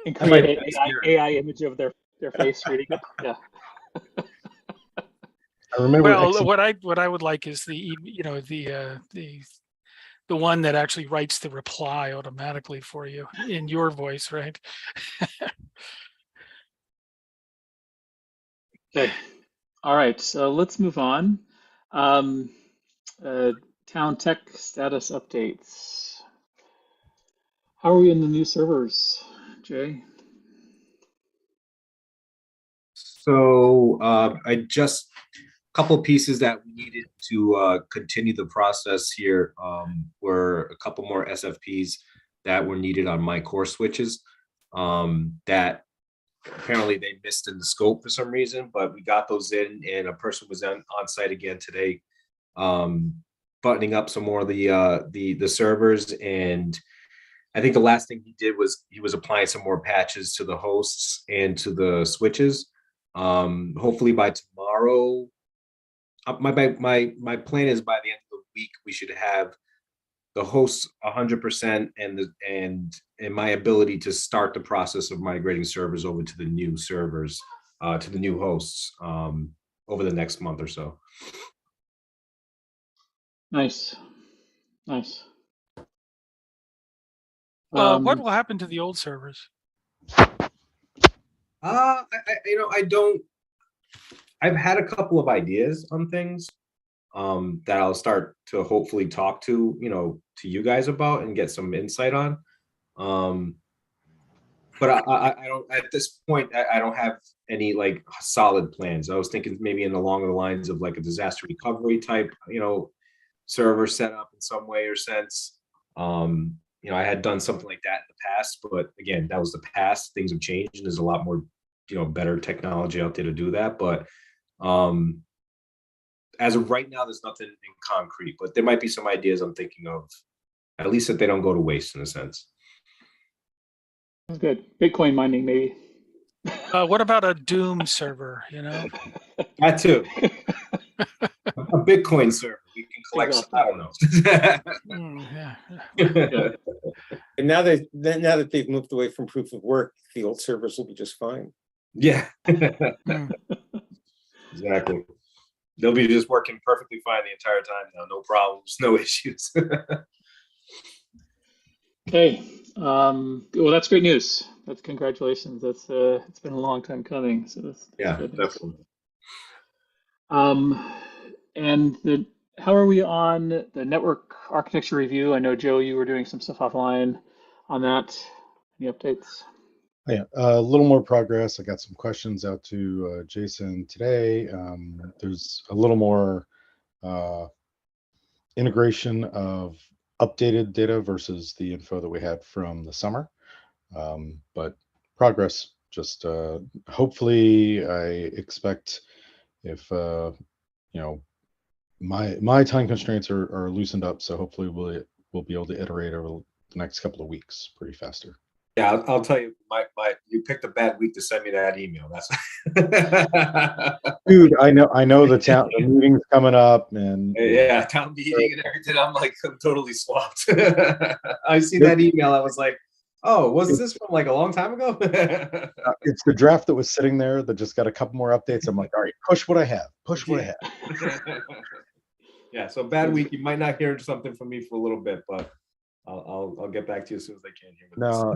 And create an AI image of their face reading it. Yeah. I remember. Well, what I would like is the one that actually writes the reply automatically for you in your voice, right? Okay. All right. So let's move on. Town tech status updates. How are we in the new servers, Jay? So a couple pieces that we needed to continue the process here were a couple more SFPs that were needed on my core switches that apparently they missed in the scope for some reason, but we got those in, and a person was on site again today, buttoning up some more of the servers. And I think the last thing he did was he was applying some more patches to the hosts and to the switches. Hopefully by tomorrow, my plan is by the end of the week we should have the hosts 100% and my ability to start the process of migrating servers over to the new servers, to the new hosts over the next month or so. Nice. What will happen to the old servers? I've had a couple of ideas on things that I'll start to hopefully talk to, you know, to you guys about and get some insight on. But I don't, at this point, I don't have any like solid plans. I was thinking maybe along the lines of like a disaster recovery type, you know, server setup in some way or sense. You know, I had done something like that in the past, but again, that was the past. Things have changed, and there's a lot more, you know, better technology out there to do that. But as of right now, there's nothing in concrete, but there might be some ideas I'm thinking of, at least that they don't go to waste in a sense. That's good. Bitcoin mining, maybe. What about a Doom server, you know? That too. A Bitcoin server. We can collect some, I don't know. Yeah. And now that they've moved away from proof of work, the old servers will be just fine. Yeah. Exactly. They'll be just working perfectly fine the entire time now. No problems, no issues. Okay. Well, that's great news. That's congratulations. That's it's been a long time coming. So that's Yeah, good news. definitely. And how are we on the network architecture review? I know, Joe, you were doing some stuff offline on that. Any updates? Yeah, a little more progress. I got some questions out to Jason today. There's a little more integration of updated data versus the info that we had from the summer. But progress, just hopefully I expect if, you know, my time constraints are loosened up. So hopefully we'll be able to iterate over the next couple of weeks pretty faster. Yeah, I'll tell you, you picked a bad week to send me that email. That's Dude, I know the meeting's coming up, and yeah, town meeting and everything. I'm totally swamped. I see that email. I was like, oh, was this from like a long time ago? it's the draft that was sitting there that just got a couple more updates. I'm like, all right, push what I have. Push what I have. Yeah, so bad week. You might not hear something from me for a little bit, but I'll get back to you as soon as I can here. No,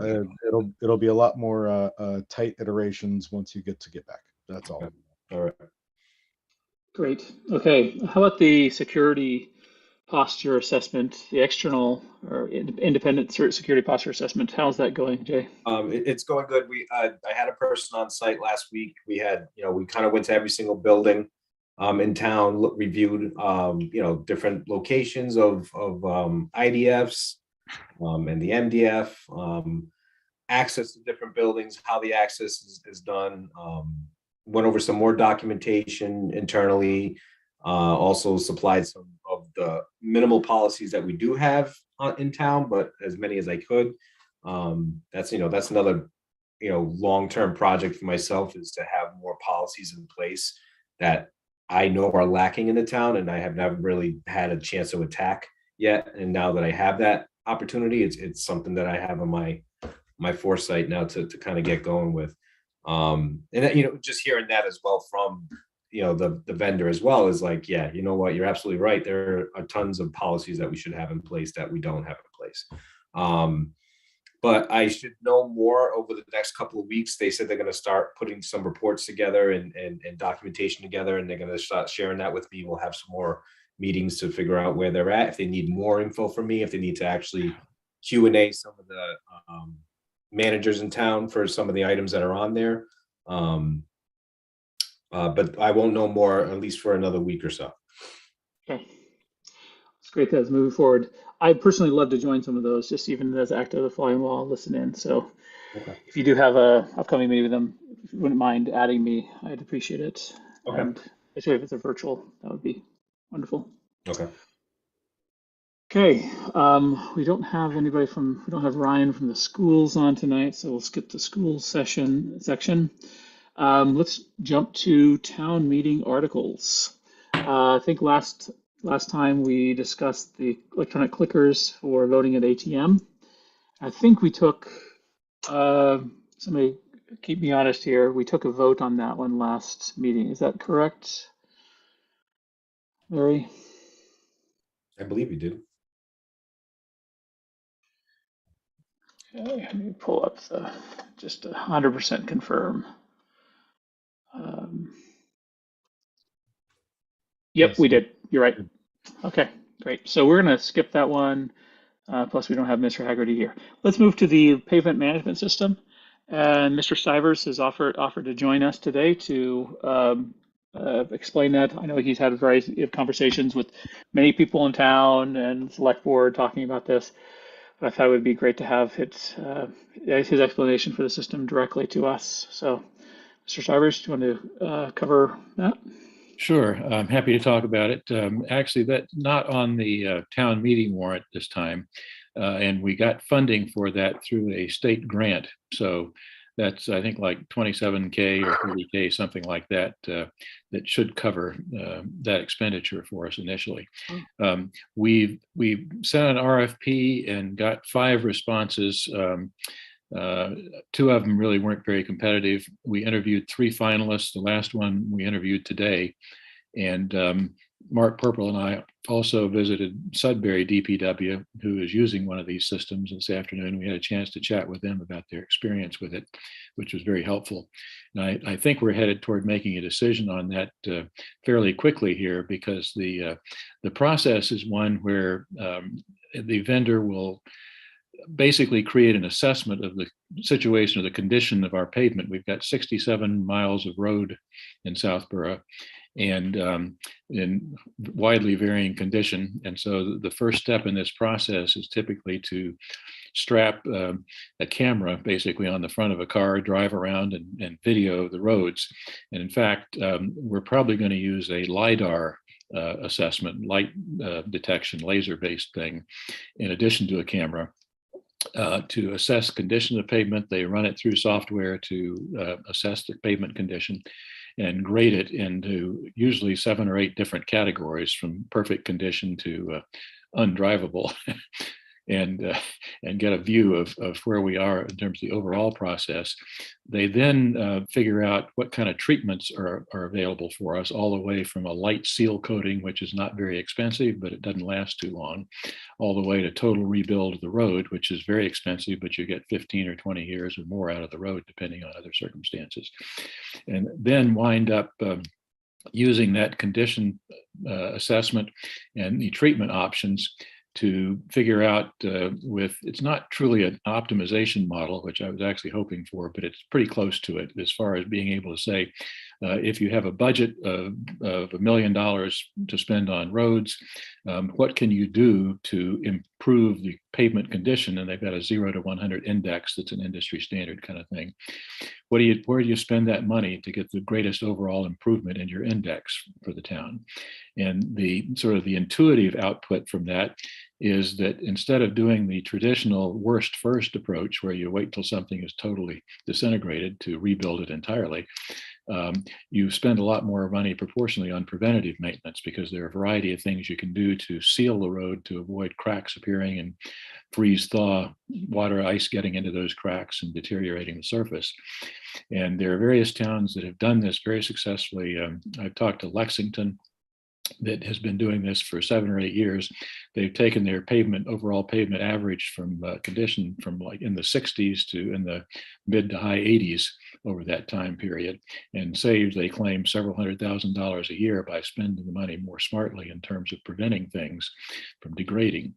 it'll be a lot more tight iterations once you get back. That's all. All right. Great. Okay. How about the security posture assessment, the external or independent security posture assessment? How's that going, Jay? It's going good. I had a person on site last week. We had, we kind of went to every single building in town, reviewed, different locations of IDFs and the MDF, access to different buildings, how the access is done. Went over some more documentation internally. Also supplied some of the minimal policies that we do have in town, but as many as I could. That's another, long-term project for myself, is to have more policies in place that I know are lacking in the town, and I have never really had a chance to attack yet. And now that I have that opportunity, it's something that I have on my foresight now to kind of get going with. And that, just hearing that as well from the vendor as well is like, yeah, you know what, you're absolutely right. There are tons of policies that we should have in place that we don't have in place. But I should know more over the next couple of weeks. They said they're going to start putting some reports together and documentation together, and they're going to start sharing that with me. We'll have some more meetings to figure out where they're at, if they need more info from me, if they need to actually Q&A some of the managers in town for some of the items that are on there. But I won't know more, at least for another week or so. Okay. It's great that it's moving forward. I personally love to join some of those, just even as act of the fly and wall, listen in. So if you do have a upcoming meeting with them, if you wouldn't mind adding me, I'd appreciate it. Okay. And especially if it's a virtual, that would be wonderful. Okay. Okay. We don't have Ryan from the schools on tonight, so we'll skip the school section. Let's jump to town meeting articles. I think last time we discussed the electronic clickers for voting at ATM. I think we took, somebody keep me honest here, we took a vote on that one last meeting. Is that correct, Larry? I believe you did. Okay, let me pull up just 100% confirm. Yep, Yes. we did. You're right. Okay, great. So we're going to skip that one. Plus, we don't have Mr. Haggerty here. Let's move to the pavement management system. And Mr. Stivers has offered to join us today to explain that. I know he's had a variety of conversations with many people in town and select board talking about this. But I thought it would be great to have his explanation for the system directly to us. So, Mr. Stivers, do you want to cover that? Sure, I'm happy to talk about it. Actually, that's not on the town meeting warrant this time. And we got funding for that through a state grant. So that's, I think, like 27K or 30K, something like that, that should cover that expenditure for us initially. We've sent an RFP and got 5 responses. 2 of them really weren't very competitive. We interviewed 3 finalists. The last one we interviewed today. And Mark Purple and I also visited Sudbury DPW, who is using one of these systems this afternoon. We had a chance to chat with them about their experience with it, which was very helpful. And I think we're headed toward making a decision on that fairly quickly here, because the process is one where the vendor will basically create an assessment of the situation or the condition of our pavement. We've got 67 miles of road in Southborough, and in widely varying condition. And so the first step in this process is typically to strap a camera basically on the front of a car, drive around and video the roads. And in fact, we're probably going to use a LiDAR assessment, light detection, laser-based thing, in addition to a camera. to assess condition of pavement. They run it through software to assess the pavement condition and grade it into usually 7 or 8 different categories, from perfect condition to undrivable. and get a view of where we are in terms of the overall process. They then figure out what kind of treatments are available for us, all the way from a light seal coating, which is not very expensive, but it doesn't last too long, all the way to total rebuild of the road, which is very expensive, but you get 15 or 20 years or more out of the road, depending on other circumstances. And then wind up using that condition assessment and the treatment options to figure out it's not truly an optimization model, which I was actually hoping for, but it's pretty close to it as far as being able to say, if you have a budget of $1 million to spend on roads, what can you do to improve the pavement condition? And they've got a 0 to 100 index that's an industry standard kind of thing. Where do you spend that money to get the greatest overall improvement in your index for the town? And the sort of the intuitive output from that is that instead of doing the traditional worst first approach, where you wait till something is totally disintegrated to rebuild it entirely, you spend a lot more money proportionally on preventative maintenance, because there are a variety of things you can do to seal the road to avoid cracks appearing and freeze thaw, water, ice getting into those cracks and deteriorating the surface. And there are various towns that have done this very successfully. I've talked to Lexington, that has been doing this for 7 or 8 years. They've taken their overall pavement average from condition from like in the 60s to in the mid to high 80s over that time period, and saved, they claim, several $100,000 a year by spending the money more smartly in terms of preventing things from degrading.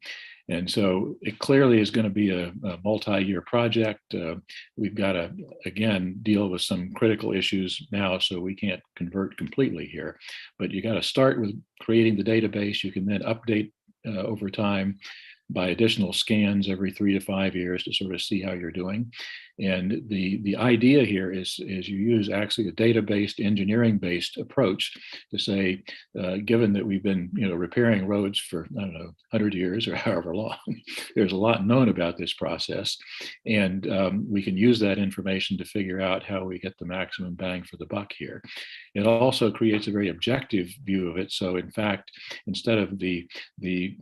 And so it clearly is going to be a multi-year project. We've got to, again, deal with some critical issues now, so we can't convert completely here. But you got to start with creating the database. You can then update over time by additional scans every 3 to 5 years to sort of see how you're doing. And the idea here is you use actually a data-based, engineering-based approach to say, given that we've been repairing roads for, I don't know, 100 years or however long, there's a lot known about this process. And we can use that information to figure out how we get the maximum bang for the buck here. It also creates a very objective view of it. So in fact, instead of the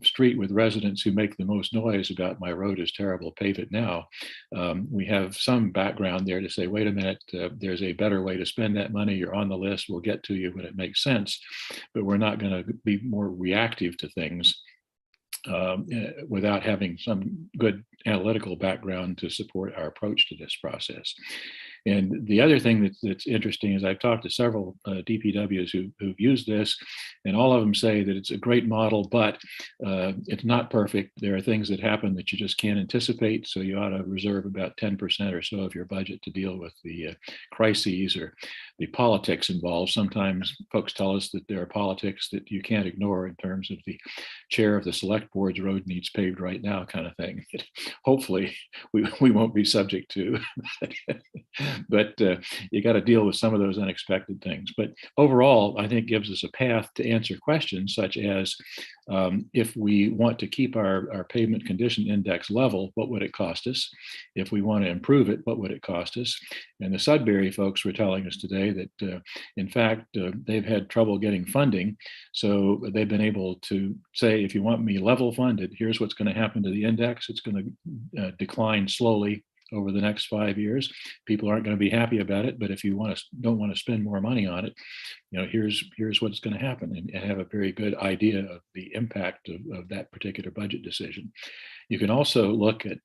street with residents who make the most noise about my road is terrible, pave it now, we have some background there to say, wait a minute, there's a better way to spend that money. You're on the list. We'll get to you when it makes sense, but we're not going to be more reactive to things without having some good analytical background to support our approach to this process. And the other thing that's interesting is I've talked to several DPWs who've used this, and all of them say that it's a great model, but it's not perfect. There are things that happen that you just can't anticipate, so you ought to reserve about 10% or so of your budget to deal with the crises or the politics involved. Sometimes folks tell us that there are politics that you can't ignore in terms of the chair of the select board's road needs paved right now kind of thing. Hopefully we won't be subject to. But you got to deal with some of those unexpected things. But overall, I think gives us a path to answer questions such as, if we want to keep our pavement condition index level, what would it cost us? If we want to improve it, what would it cost us? And the Sudbury folks were telling us today that, in fact, they've had trouble getting funding. So they've been able to say, if you want me level funded, here's what's going to happen to the index. It's going to decline slowly over the next 5 years. People aren't going to be happy about it, but if you don't want to spend more money on it, here's what's going to happen, and have a very good idea of the impact of that particular budget decision. You can also look at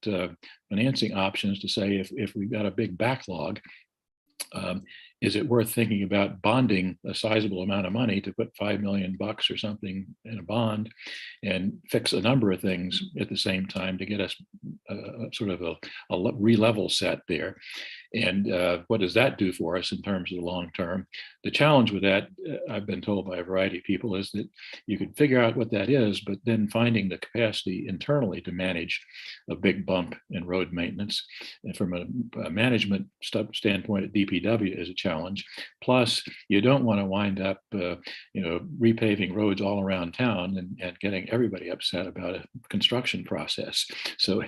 financing options to say, if we've got a big backlog, is it worth thinking about bonding a sizable amount of money to put $5 million or something in a bond and fix a number of things at the same time to get us sort of a re-level set there? And what does that do for us in terms of the long term? The challenge with that, I've been told by a variety of people, is that you could figure out what that is, but then finding the capacity internally to manage a big bump in road maintenance, and from a management standpoint at DPW is a challenge. Plus, you don't want to wind up, repaving roads all around town and getting everybody upset about a construction process. So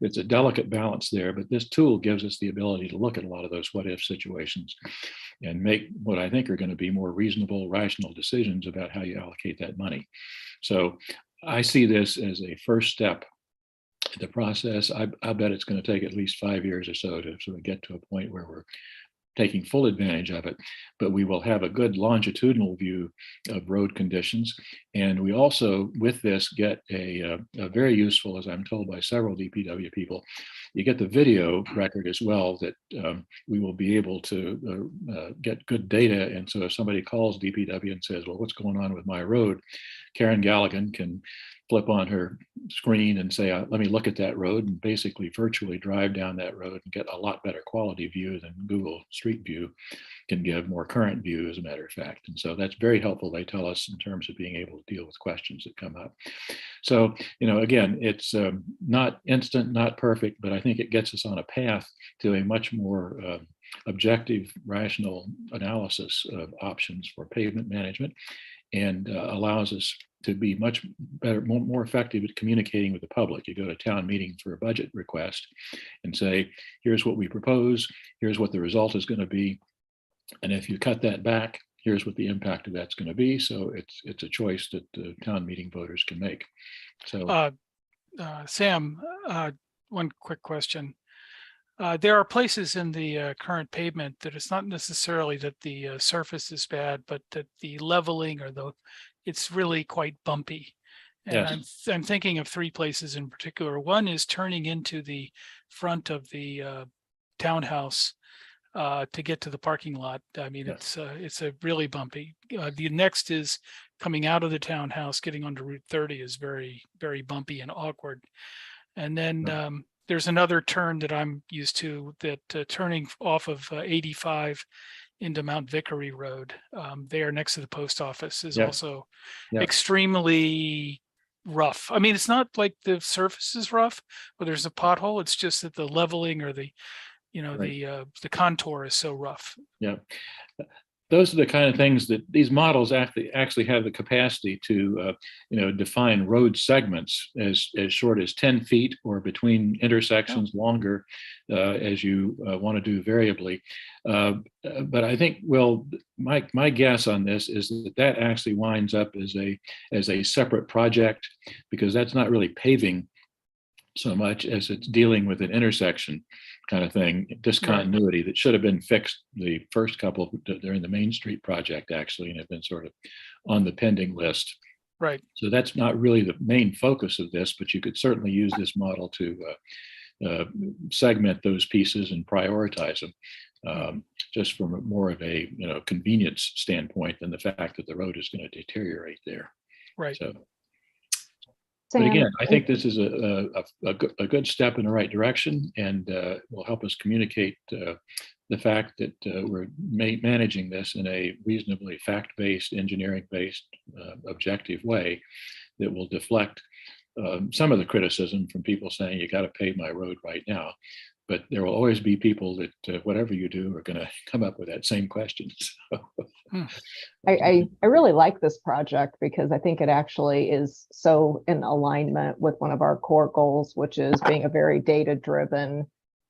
it's a delicate balance there, but this tool gives us the ability to look at a lot of those what if situations and make what I think are going to be more reasonable, rational decisions about how you allocate that money. So I see this as a first step in the process. I bet it's going to take at least 5 years or so to sort of get to a point where we're taking full advantage of it, but we will have a good longitudinal view of road conditions. And we also, with this, get a very useful, as I'm told by several DPW people, you get the video record as well that we will be able to get good data. And so if somebody calls DPW and says, well, what's going on with my road? Karen Galligan can flip on her screen and say, let me look at that road, and basically virtually drive down that road and get a lot better quality view than Google Street View can give, more current view, as a matter of fact. And so that's very helpful, they tell us, in terms of being able to deal with questions that come up. So, again, it's not instant, not perfect, but I think it gets us on a path to a much more objective, rational analysis of options for pavement management, and allows us to be much better, more effective at communicating with the public. You go to town meeting for a budget request and say, here's what we propose, here's what the result is going to be. And if you cut that back, here's what the impact of that's going to be. So it's a choice that the town meeting voters can make. So Sam, one quick question. There are places in the current pavement that it's not necessarily that the surface is bad, but that the leveling or it's really quite bumpy. And yes. I'm thinking of 3 places in particular. One is turning into the front of the townhouse to get to the parking lot. I mean, Yes. it's a really bumpy. The next is coming out of the townhouse, getting onto Route 30 is very, very bumpy and awkward. And then there's another turn that I'm used to, that turning off of 85 into Mount Vickery Road, there next to the post office, is Yeah. also Yeah. extremely rough. I mean, it's not like the surface is rough, but there's a pothole. It's just that the leveling or the the contour is so rough. Yeah. Those are the kind of things that these models actually have the capacity to, define road segments as short as 10 feet or between intersections longer, as you want to do variably. But I think, well, my guess on this is that actually winds up as a separate project, because that's not really paving so much as it's dealing with an intersection kind of thing, discontinuity that should have been fixed the first couple during the Main Street project, actually, and have been sort of on the pending list. Right. So that's not really the main focus of this, but you could certainly use this model to segment those pieces and prioritize them, just from more of a convenience standpoint than the fact that the road is going to deteriorate there. Right. So. Sam, But again, I think this is a good step in the right direction, and will help us communicate the fact that we're managing this in a reasonably fact-based, engineering-based, objective way that will deflect some of the criticism from people saying, you got to pave my road right now. But there will always be people that whatever you do are going to come up with that same question. So. I really like this project because I think it actually is so in alignment with one of our core goals, which is being a very data-driven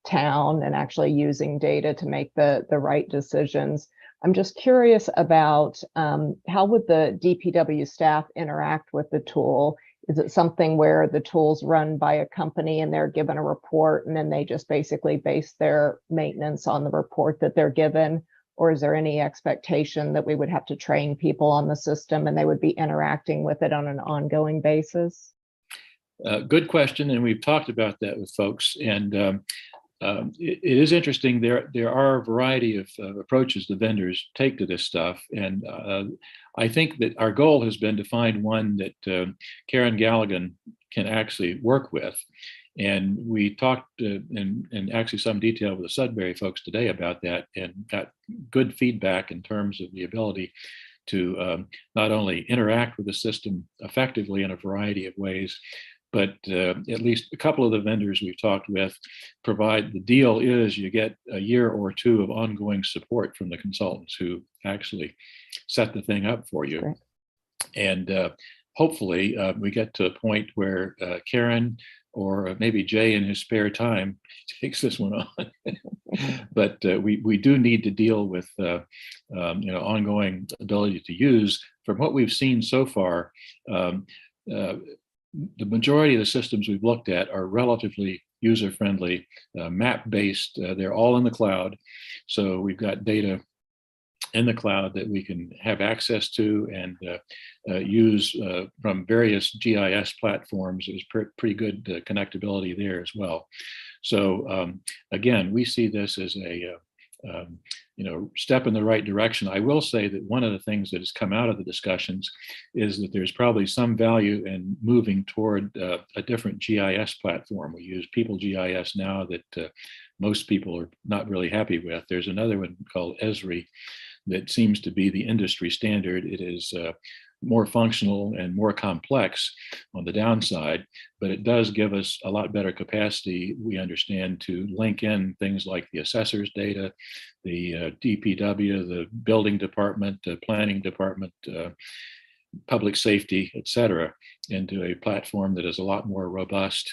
town and actually using data to make the right decisions. I'm just curious about how would the DPW staff interact with the tool? Is it something where the tool's run by a company and they're given a report and then they just basically base their maintenance on the report that they're given? Or is there any expectation that we would have to train people on the system and they would be interacting with it on an ongoing basis? Good question. And we've talked about that with folks. And it is interesting. There are a variety of approaches the vendors take to this stuff. And I think that our goal has been to find one that Karen Galligan can actually work with. And we talked in actually some detail with the Sudbury folks today about that, and got good feedback in terms of the ability to not only interact with the system effectively in a variety of ways, but at least a couple of the vendors we've talked with provide, the deal is you get a year or two of ongoing support from the consultants who actually set the thing up for you. Great. And hopefully we get to a point where Karen or maybe Jay in his spare time takes this one on. But we do need to deal with ongoing ability to use. From what we've seen so far, the majority of the systems we've looked at are relatively user-friendly, map-based. They're all in the cloud. So we've got data in the cloud that we can have access to and use from various GIS platforms. There's pretty good connectability there as well. So again, we see this as a step in the right direction. I will say that one of the things that has come out of the discussions is that there's probably some value in moving toward a different GIS platform. We use People GIS now that most people are not really happy with. There's another one called Esri that seems to be the industry standard. It is more functional and more complex on the downside, but it does give us a lot better capacity, we understand, to link in things like the assessor's data, the DPW, the building department, the planning department, public safety, et cetera, into a platform that is a lot more robust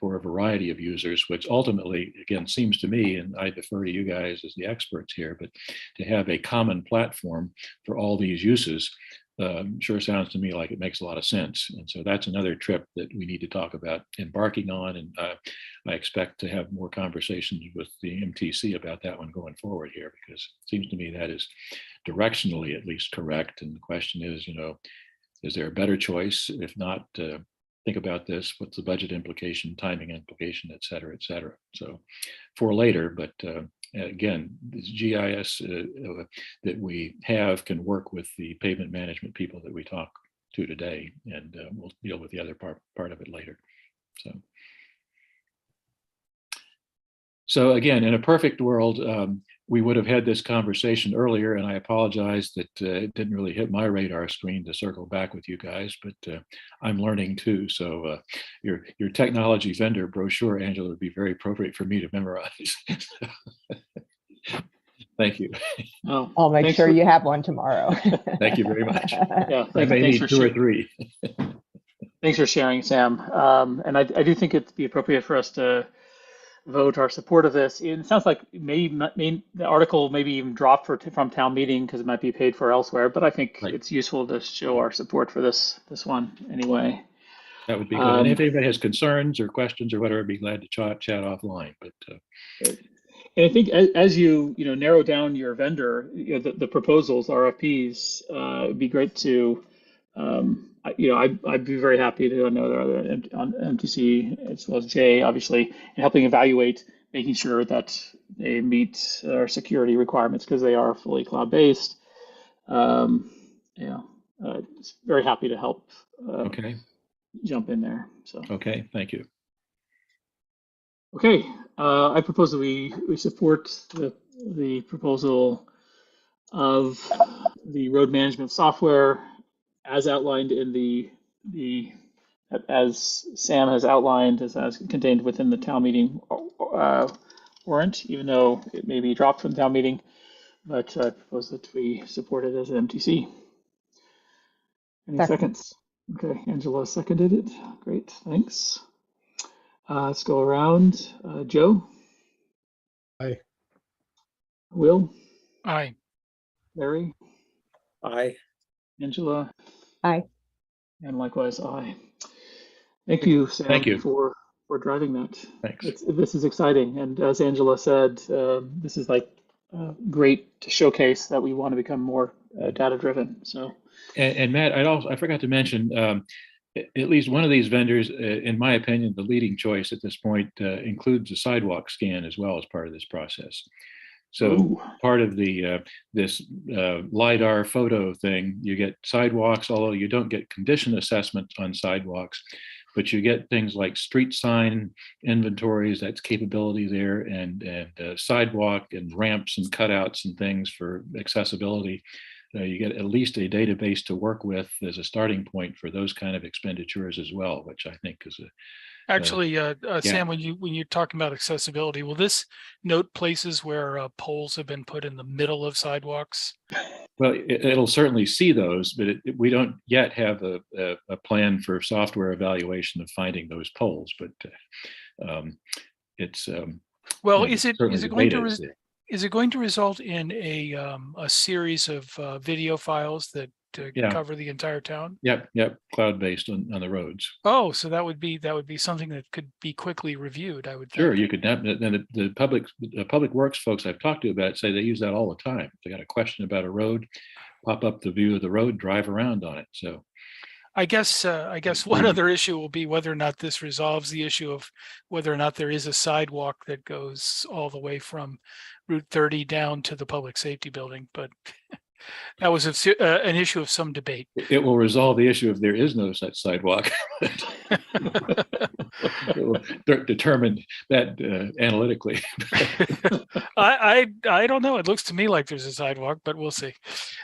for a variety of users, which ultimately, again, seems to me, and I defer to you guys as the experts here, but to have a common platform for all these uses sure sounds to me like it makes a lot of sense. And so that's another trip that we need to talk about embarking on. And I expect to have more conversations with the MTC about that one going forward here, because it seems to me that is directionally at least correct. And the question is, is there a better choice? If not, think about this. What's the budget implication, timing implication, et cetera, et cetera. So for later, but again, this GIS that we have can work with the pavement management people that we talk to today, and we'll deal with the other part of it later. So again, in a perfect world, we would have had this conversation earlier, and I apologize that it didn't really hit my radar screen to circle back with you guys, but I'm learning too. So your technology vendor brochure, Angela, would be very appropriate for me to memorize. Thank you. Oh, I'll make sure you have one tomorrow. Thank you very much. Yeah, I may need 2 or 3. Thanks for sharing, Sam. And I do think it'd be appropriate for us to vote our support of this. It sounds like the article maybe even dropped from town meeting because it might be paid for elsewhere, but I think it's useful to show our support for this one anyway. That would be good. And if anybody has concerns or questions or whatever, I'd be glad to chat offline. But and I think as you narrow down your vendor, the proposals, RFPs, it'd be great to I'd be very happy to know there are on MTC as well as Jay, obviously, in helping evaluate, making sure that they meet our security requirements because they are fully cloud-based. Very happy to help. Okay. Jump in there. So. Okay, thank you. Okay, I propose that we support the proposal of the road management software as outlined in as Sam has outlined, as contained within the town meeting warrant, even though it may be dropped from town meeting, but I propose that we support it as an MTC. Any seconds? Okay, Angela seconded it. Great, thanks. Let's go around. Joe? Aye. Will? Aye. Larry? Aye. Angela? Aye. And likewise, aye. Thank you, Sam, Thank you. for driving that. Thanks. This is exciting. And as Angela said, this is great to showcase that we want to become more data-driven. So. And Matt, I forgot to mention, at least one of these vendors, in my opinion, the leading choice at this point, includes a sidewalk scan as well as part of this process. So part of this LiDAR photo thing, you get sidewalks, although you don't get condition assessment on sidewalks, but you get things like street sign inventories, that's capability there, and sidewalk and ramps and cutouts and things for accessibility. You get at least a database to work with as a starting point for those kind of expenditures as well, which I think is a Actually, Sam, when you're talking about accessibility, will this note places where poles have been put in the middle of sidewalks? well, it'll certainly see those, but we don't yet have a plan for software evaluation of finding those poles. But it's Well, is it going to result in a series of video files that cover the entire town? Yep, cloud-based on the roads. Oh, so that would be something that could be quickly reviewed, I would think. Sure, you could have, and the public works folks I've talked to about it say they use that all the time. If they got a question about a road, pop up the view of the road, drive around on it. So I guess one other issue will be whether or not this resolves the issue of whether or not there is a sidewalk that goes all the way from Route 30 down to the public safety building, but that was an issue of some debate. It will resolve the issue if there is no such sidewalk. It will determine that analytically. I don't know. It looks to me like there's a sidewalk, but we'll see.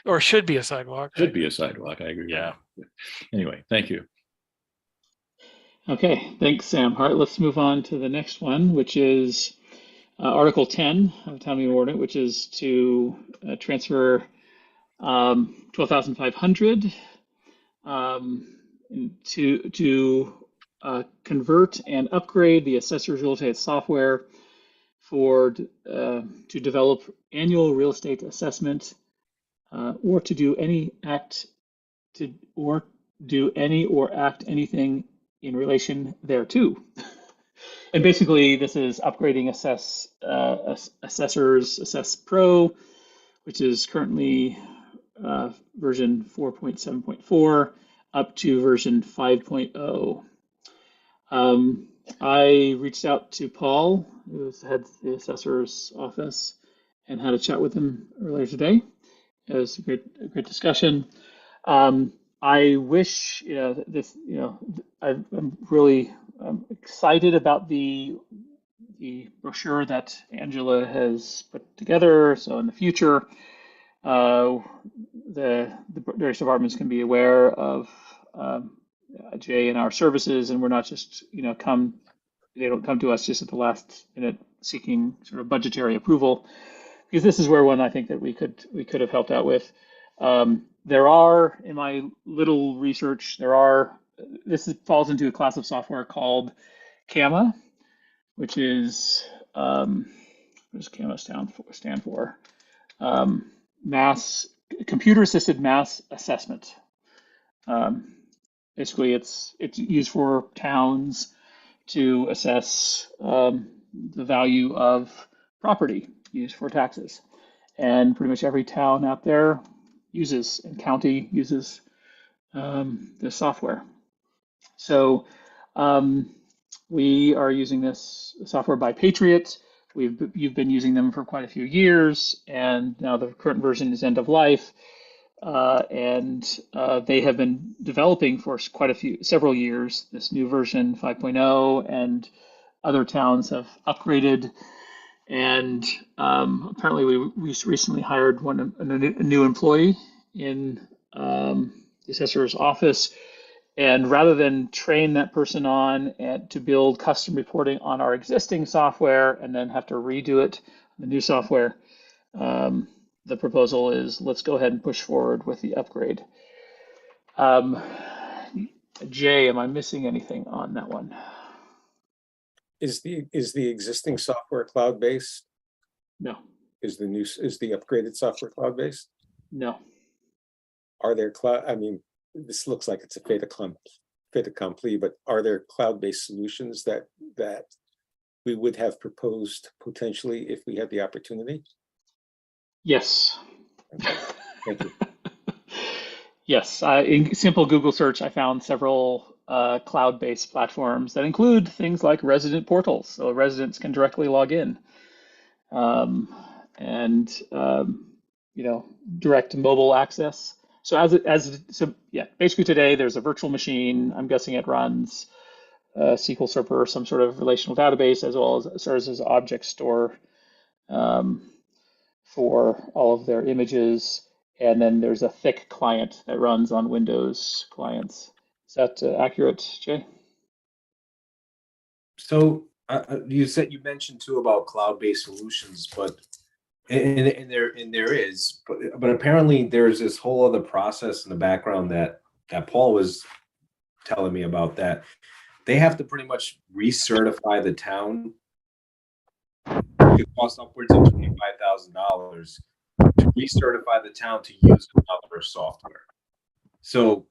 Or should be a sidewalk. Should be a sidewalk. I agree. Yeah. With that. Anyway, thank you. Okay, thanks, Sam. All right, let's move on to the next one, which is Article 10 of the Town Meeting Ordinance, which is to transfer 12,500 to convert and upgrade the assessor's real estate software to develop annual real estate assessment or to do any act or act anything in relation thereto. And basically, this is upgrading Assessors Assess Pro, which is currently version 4.7.4 up to version 5.0. I reached out to Paul, who heads the assessor's office, and had a chat with him earlier today. It was a great discussion. I wish, I'm really excited about the brochure that Angela has put together. So in the future, the various departments can be aware of Jay and our services, and we're not just they don't come to us just at the last minute seeking sort of budgetary approval, because this is where one I think that we could have helped out with. There are, in my little research, this falls into a class of software called CAMA, which is what does CAMA stand for? Computer assisted mass assessment. Basically, it's used for towns to assess the value of property used for taxes, and pretty much every town out there uses and county uses this software. So we are using this software by Patriot. You've been using them for quite a few years, and now the current version is end of life. And they have been developing for several years, this new version 5.0, and other towns have upgraded. And apparently we recently hired a new employee in the assessor's office. And rather than train that person on to build custom reporting on our existing software and then have to redo it, the new software, the proposal is let's go ahead and push forward with the upgrade. Jay, am I missing anything on that one? Is the existing software cloud-based? No. Is the upgraded software cloud-based? No. Are there this looks like it's a fait accompli, but are there cloud-based solutions that we would have proposed potentially if we had the opportunity? Yes. Okay. Thank you. Yes. In simple Google search, I found several cloud-based platforms that include things like resident portals, so residents can directly log in, and direct mobile access. So basically today there's a virtual machine. I'm guessing it runs SQL Server or some sort of relational database, as well as serves as object store um, for all of their images. And then there's a thick client that runs on Windows clients. Is that accurate, Jay? So you mentioned too about cloud-based solutions, but and there is, but apparently there's this whole other process in the background that Paul was telling me about, that they have to pretty much recertify the town. It costs upwards of $25,000 to recertify the town to use another software. So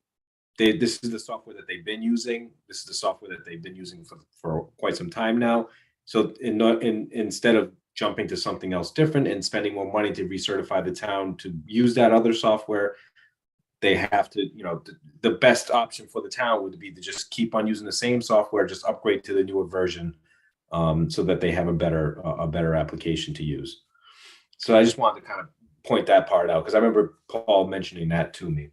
this is the software that they've been using. This is the software that they've been using for quite some time now. So instead of jumping to something else different and spending more money to recertify the town to use that other software, they have to, the best option for the town would be to just keep on using the same software, just upgrade to the newer version, so that they have a better application to use. So I just wanted to kind of point that part out, because I remember Paul mentioning that to me.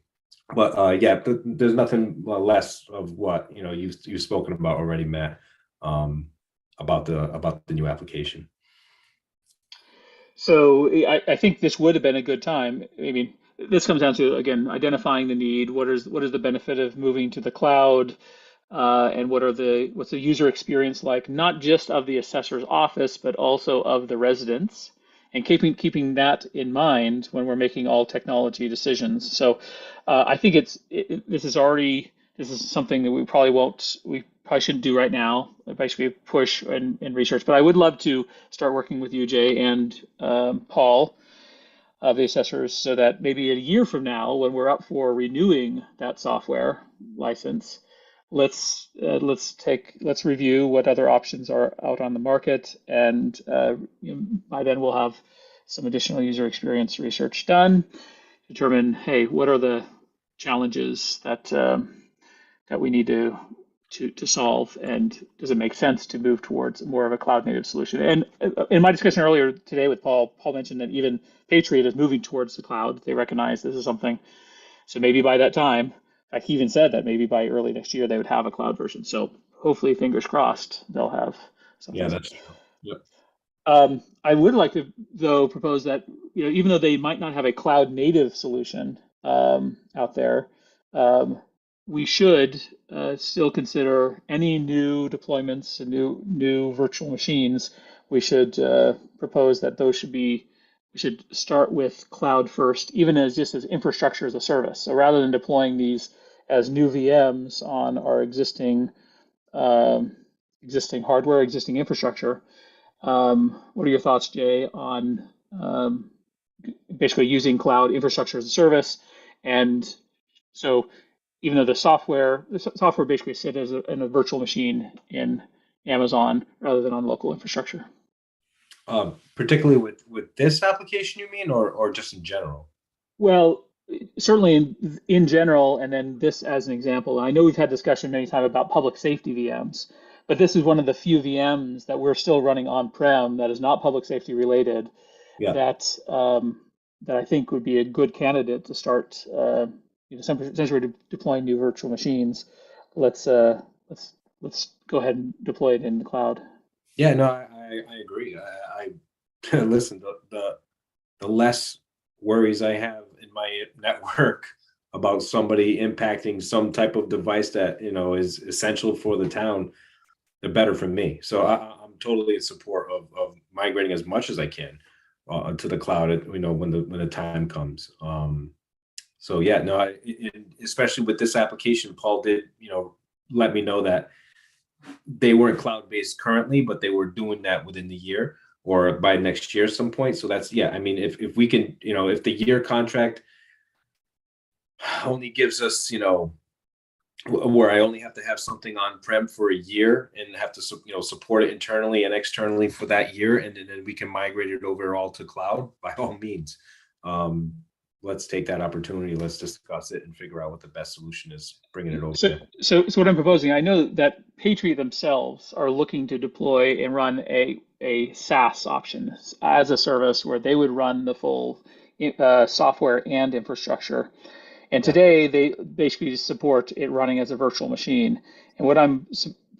But yeah, there's nothing less of what you've spoken about already, Matt, about the new application. So I think this would have been a good time. I mean, this comes down to, again, identifying the need. What is the benefit of moving to the cloud, and what's the user experience like, not just of the assessor's office, but also of the residents, and keeping that in mind when we're making all technology decisions. So I think this is something that we probably shouldn't do right now. Basically push and research. But I would love to start working with you, Jay, and Paul of the assessors, so that maybe a year from now, when we're up for renewing that software license, let's review what other options are out on the market, and by then we'll have some additional user experience research done, determine, hey, what are the challenges that we need to solve, and does it make sense to move towards more of a cloud native solution? And in my discussion earlier today with Paul mentioned that even Patriot is moving towards the cloud. They recognize this is something. So maybe by that time, in fact, he even said that maybe by early next year they would have a cloud version. So hopefully, fingers crossed, they'll have something. Yeah, that's true. Yep. I would like to, though, propose that even though they might not have a cloud native solution out there, we should still consider any new deployments and new virtual machines. We should propose that we should start with cloud first, even just as infrastructure as a service. So rather than deploying these as new VMs on our existing hardware, existing infrastructure, what are your thoughts, Jay, on basically using cloud infrastructure as a service? And so even though the software basically sit in a virtual machine in Amazon rather than on local infrastructure. Particularly with this application, you mean, or just in general? Well, certainly in general, and then this as an example. I know we've had discussion many times about public safety VMs, but this is one of the few VMs that we're still running on-prem that is not public safety related. Yeah. That I think would be a good candidate to start. Since we're deploying new virtual machines, let's go ahead and deploy it in the cloud. Yeah, no, I agree. I listen, the less worries I have in my network about somebody impacting some type of device that is essential for the town, the better for me. So I'm totally in support of migrating as much as I can to the cloud. When the time comes. So yeah, no, especially with this application, Paul did let me know that they weren't cloud-based currently, but they were doing that within the year or by next year at some point. So that's, yeah, I mean, if we can, if the year contract only gives us, where I only have to have something on-prem for a year and have to, support it internally and externally for that year, and then we can migrate it over all to cloud, by all means. Let's take that opportunity. Let's discuss it and figure out what the best solution is, bringing it over. So what I'm proposing, I know that Patriot themselves are looking to deploy and run a SaaS option as a service where they would run the full software and infrastructure. And today they basically support it running as a virtual machine. And what I'm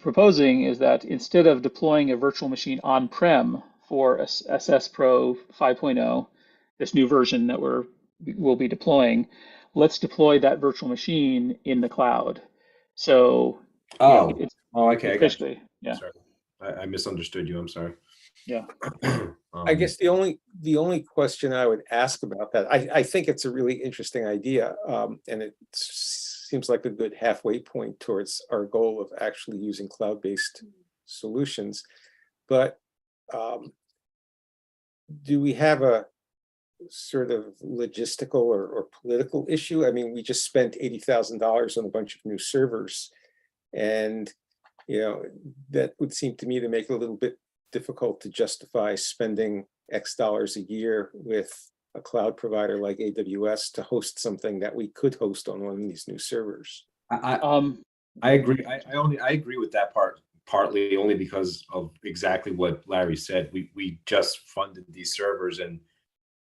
proposing is that instead of deploying a virtual machine on-prem for SS Pro 5.0, this new version that we'll be deploying, let's deploy that virtual machine in the cloud. So Okay, I got you. basically, yeah. Sorry. I misunderstood you. I'm sorry. Yeah. I guess the only question I would ask about that, I think it's a really interesting idea, and it seems like a good halfway point towards our goal of actually using cloud-based solutions. But do we have a sort of logistical or political issue? I mean, we just spent $80,000 on a bunch of new servers, and that would seem to me to make it a little bit difficult to justify spending X dollars a year with a cloud provider like AWS to host something that we could host on one of these new servers. I agree. I agree with that part, partly only because of exactly what Larry said. We just funded these servers, and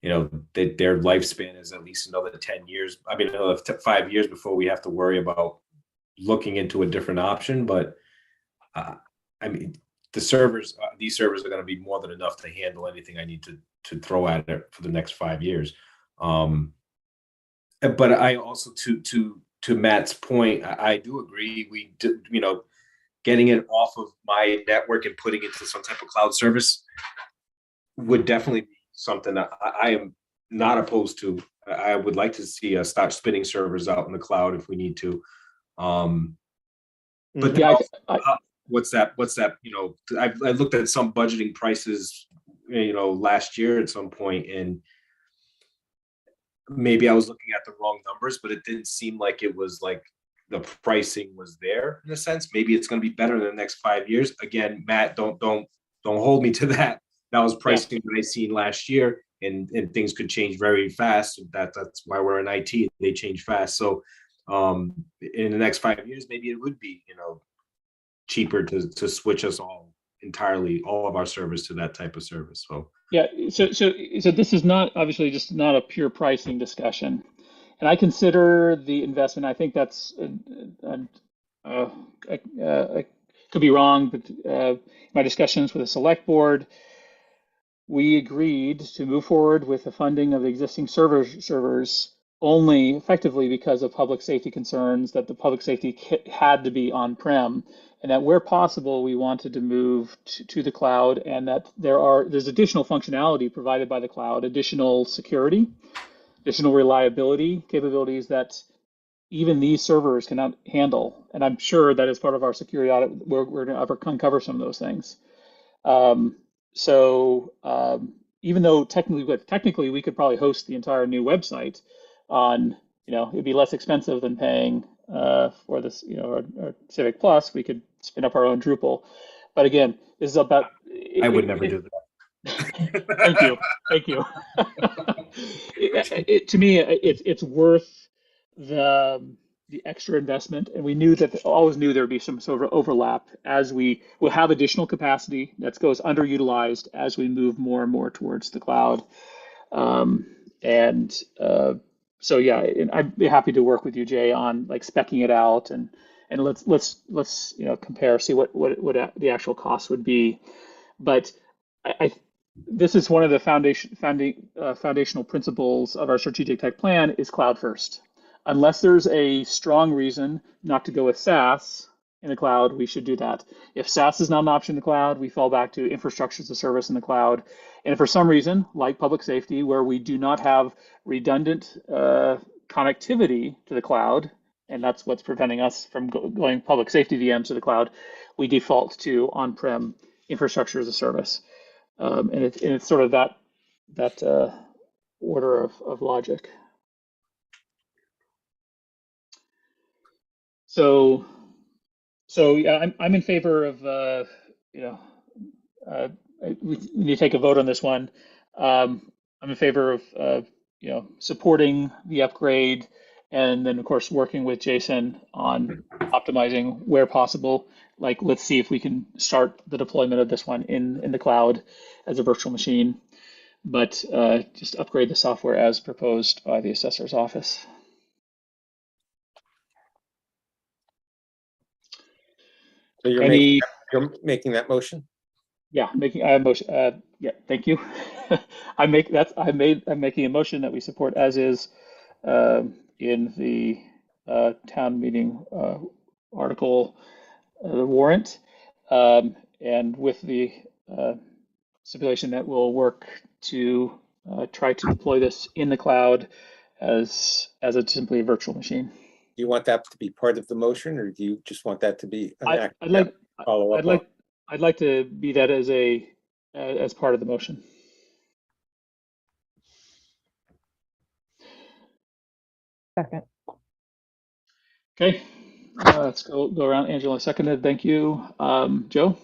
their lifespan is at least another 10 years. I mean, another 5 years before we have to worry about looking into a different option. But I mean, these servers are going to be more than enough to handle anything I need to throw at it for the next 5 years. But I also, to Matt's point, I do agree. We do, getting it off of my network and putting it to some type of cloud service would definitely be something that I am not opposed to. I would like to see us start spinning servers out in the cloud if we need to. But Yeah, what's that? I looked at some budgeting prices, last year at some point, and maybe I was looking at the wrong numbers, but it didn't seem like it was like the pricing was there in a sense. Maybe it's going to be better in the next 5 years. Again, Matt, don't hold me to that. That was pricing that I seen last year, and things could change very fast. That's why we're in IT. They change fast. So in the next 5 years, maybe it would be, cheaper to switch us all of our service to that type of service. So yeah, so this is not obviously just not a pure pricing discussion, and I consider the investment. I think that's I could be wrong, but my discussions with the select board, we agreed to move forward with the funding of the existing servers only effectively because of public safety concerns, that the public safety had to be on-prem, and that where possible, we wanted to move to the cloud, and that there's additional functionality provided by the cloud, additional security, additional reliability capabilities that even these servers cannot handle. And I'm sure that as part of our security audit, we're going to uncover some of those things. Even though technically we could probably host the entire new website on, it'd be less expensive than paying for this, our Civic Plus. We could spin up our own Drupal. But again, this is about. I would never do that. Thank you. To me, it's worth the extra investment, and we always knew there'd be some sort of overlap as we will have additional capacity that goes underutilized as we move more and more towards the cloud. So yeah, and I'd be happy to work with you, Jay, on like speccing it out and let's compare, see what the actual cost would be. But this is one of the foundational principles of our strategic tech plan is cloud first. Unless there's a strong reason not to go with SaaS in the cloud, we should do that. If SaaS is not an option in the cloud, we fall back to infrastructure as a service in the cloud. And if for some reason, like public safety, where we do not have redundant connectivity to the cloud, and that's what's preventing us from going public safety VMs to the cloud, we default to on-prem infrastructure as a service. And it's sort of that order of logic. So yeah, I'm in favor of we need to take a vote on this one. I'm in favor of supporting the upgrade, and then of course working with Jason on optimizing where possible. Like, let's see if we can start the deployment of this one in the cloud as a virtual machine, but just upgrade the software as proposed by the assessor's office. So you're making that motion? Yeah, making a motion. Yeah, thank you. I'm making a motion that we support as is in the town meeting article, the warrant, and with the stipulation that we'll work to try to deploy this in the cloud as simply a virtual machine. Do you want that to be part of the motion, or do you just want that to be an act? I'd like to be that as part of the motion. Second. Okay, let's go around. Angela seconded. Thank you. Joe?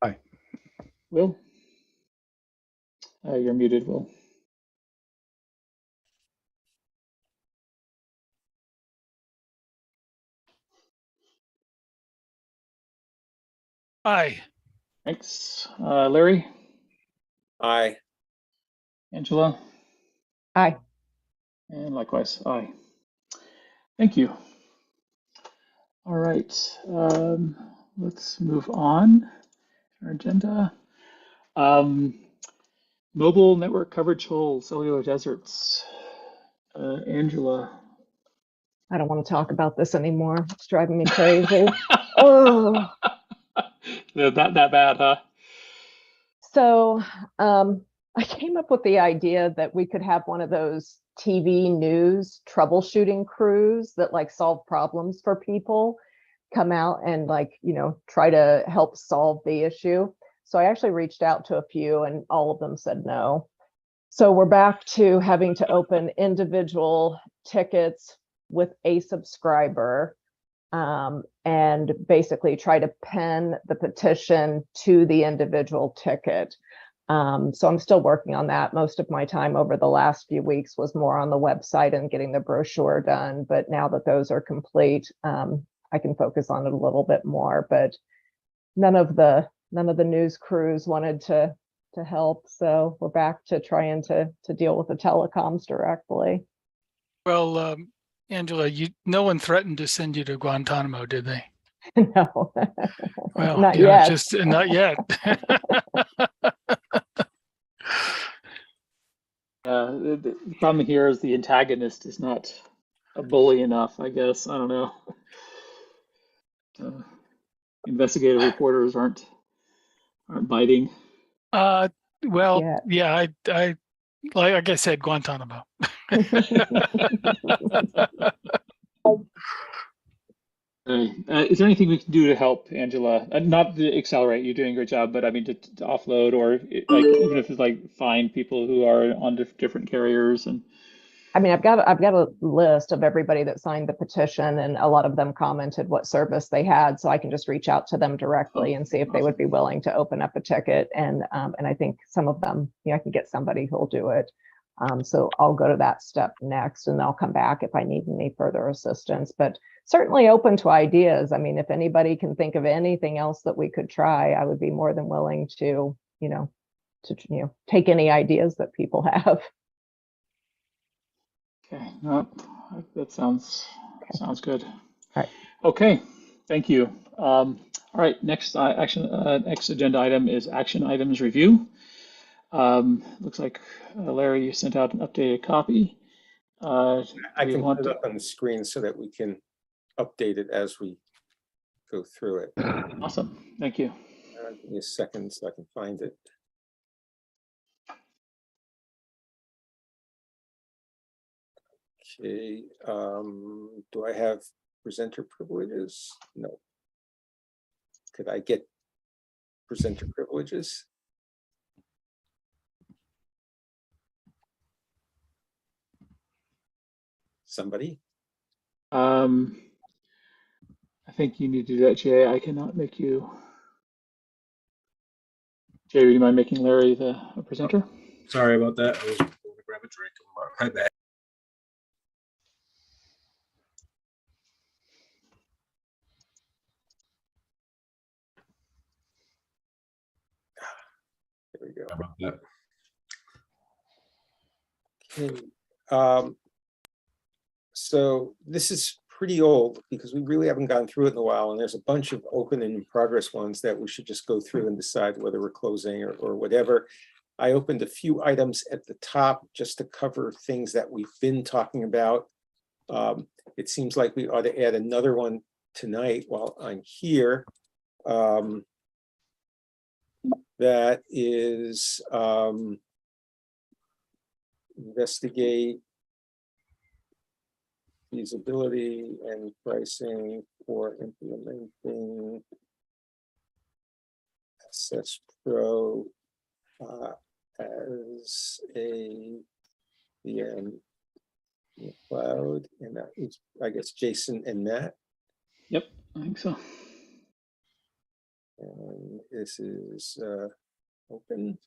Aye. Will? You're muted, Will. Aye. Thanks. Larry? Aye. Angela? Aye. And likewise, aye. Thank you. All right, let's move on. Our agenda. Mobile network coverage hole, cellular deserts. Angela. I don't want to talk about this anymore. It's driving me crazy. Oh. That bad, huh? So I came up with the idea that we could have one of those TV news troubleshooting crews that like solve problems for people, come out and like, try to help solve the issue. So I actually reached out to a few and all of them said no. So we're back to having to open individual tickets with a subscriber and basically try to pen the petition to the individual ticket. So I'm still working on that. Most of my time over the last few weeks was more on the website and getting the brochure done. But now that those are complete, I can focus on it a little bit more. But none of the news crews wanted to help. So we're back to trying to deal with the telecoms directly. Well, Angela, no one threatened to send you to Guantanamo, did they? No. Well, not yet. Just not yet. The problem here is the antagonist is not a bully enough, I guess. I don't know. Investigative reporters aren't biting. Well, yeah, I like I said, Guantanamo. Is there anything we can do to help, Angela? Not to accelerate, you're doing a great job, but I mean to offload or like even if it's like find people who are on different carriers and. I mean, I've got a list of everybody that signed the petition, and a lot of them commented what service they had, so I can just reach out to them directly and see if they would be willing to open up a ticket. And I think some of them, I can get somebody who'll do it. So I'll go to that step next, and I'll come back if I need any further assistance. But certainly open to ideas. I mean, if anybody can think of anything else that we could try, I would be more than willing to, take any ideas that people have. Okay, no, that sounds good. All right. Okay, thank you. All right, next next agenda item is action items review. Looks like Larry, you sent out an updated copy. I can put it up on the screen so that we can update it as we go through it. Awesome, thank you. Give me a second so I can find it. Okay, do I have presenter privileges? No. Could I get presenter privileges? Somebody? I think you need to do that, Jay. I cannot make you. Jay, would you mind making Larry the presenter? Sorry about that. I was going to grab a drink. My bad. There we go. How about that? Okay. So this is pretty old because we really haven't gone through it in a while. And there's a bunch of open and in progress ones that we should just go through and decide whether we're closing or whatever. I opened a few items at the top just to cover things that we've been talking about. It seems like we ought to add another one tonight while I'm here. That is investigate feasibility and pricing for implementing SS Pro as a VM in the cloud. And that is, I guess, Jason and Matt. Yep, I think so. And this is open.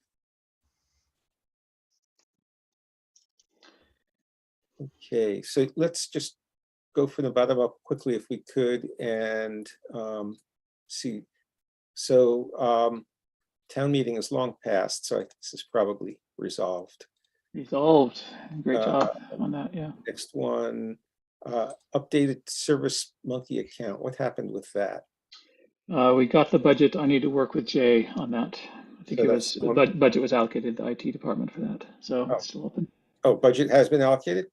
Okay, so let's just go from the bottom up quickly if we could and see. So town meeting is long past, so I think this is probably resolved. Resolved. Great job on that, yeah. Next one, updated Service Monkey account. What happened with that? We got the budget. I need to work with Jay on that. I think So it that's was, the one- budget was allocated to the IT department for that, so Oh. it's still open. Oh, budget has been allocated?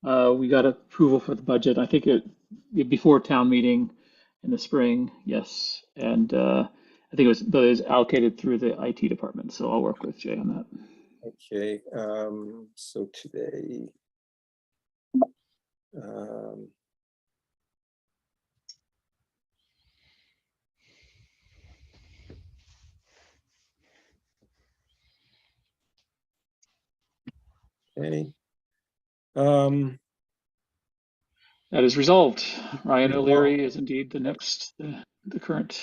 We got approval for the budget. I think before town meeting in the spring, yes. And I think it was allocated through the IT department, so I'll work with Jay on that. Okay, so today. Okay. That is resolved. Ryan Resolved. O'Leary is indeed the next, the current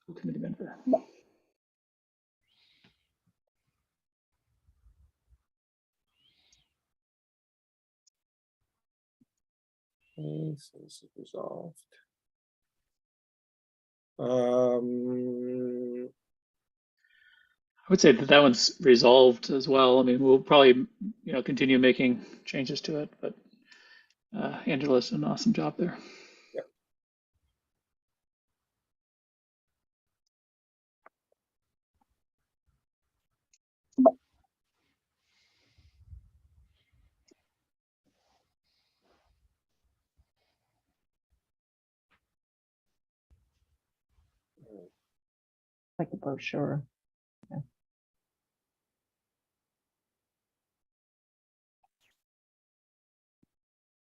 school committee member. Okay, so this is resolved. I would say that one's resolved as well. I mean, we'll probably, continue making changes to it, but Angela's done an awesome job there. Yep. Like a brochure.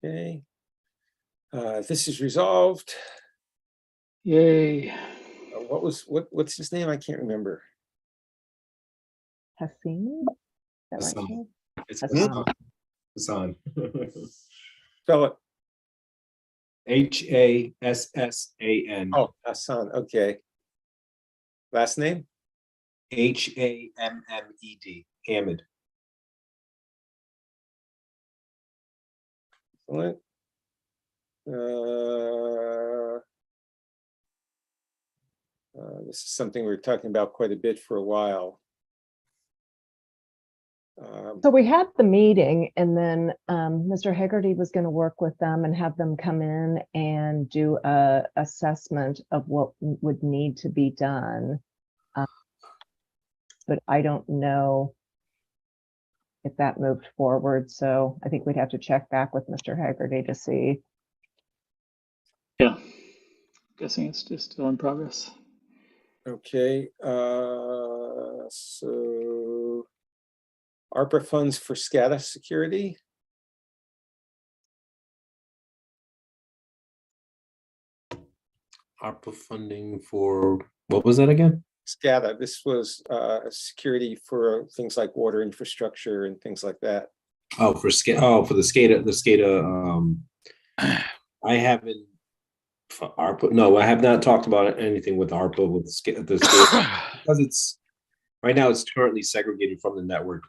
Okay. This is resolved. Yay. What's his name? I can't remember. Hassan? Is that right? Hassan. It's Hassan. Hassan. Spell it. Hassan. Oh, Hassan. Okay. Last name? Hammed. Hammed. Excellent. This is something we were talking about quite a bit for a while. So we had the meeting and then Mr. Hegarty was going to work with them and have them come in and do a assessment of what would need to be done. But I don't know if that moved forward. So I think we'd have to check back with Mr. Hegarty to see. Yeah. Guessing it's just still in progress. Okay. So ARPA funds for SCADA security. ARPA funding for, what was that again? SCADA. This was security for things like water infrastructure and things like that. Oh, for the SCADA. I haven't for ARPA. No, I have not talked about anything with ARPA with the SCADA because it's right now it's currently segregated from the network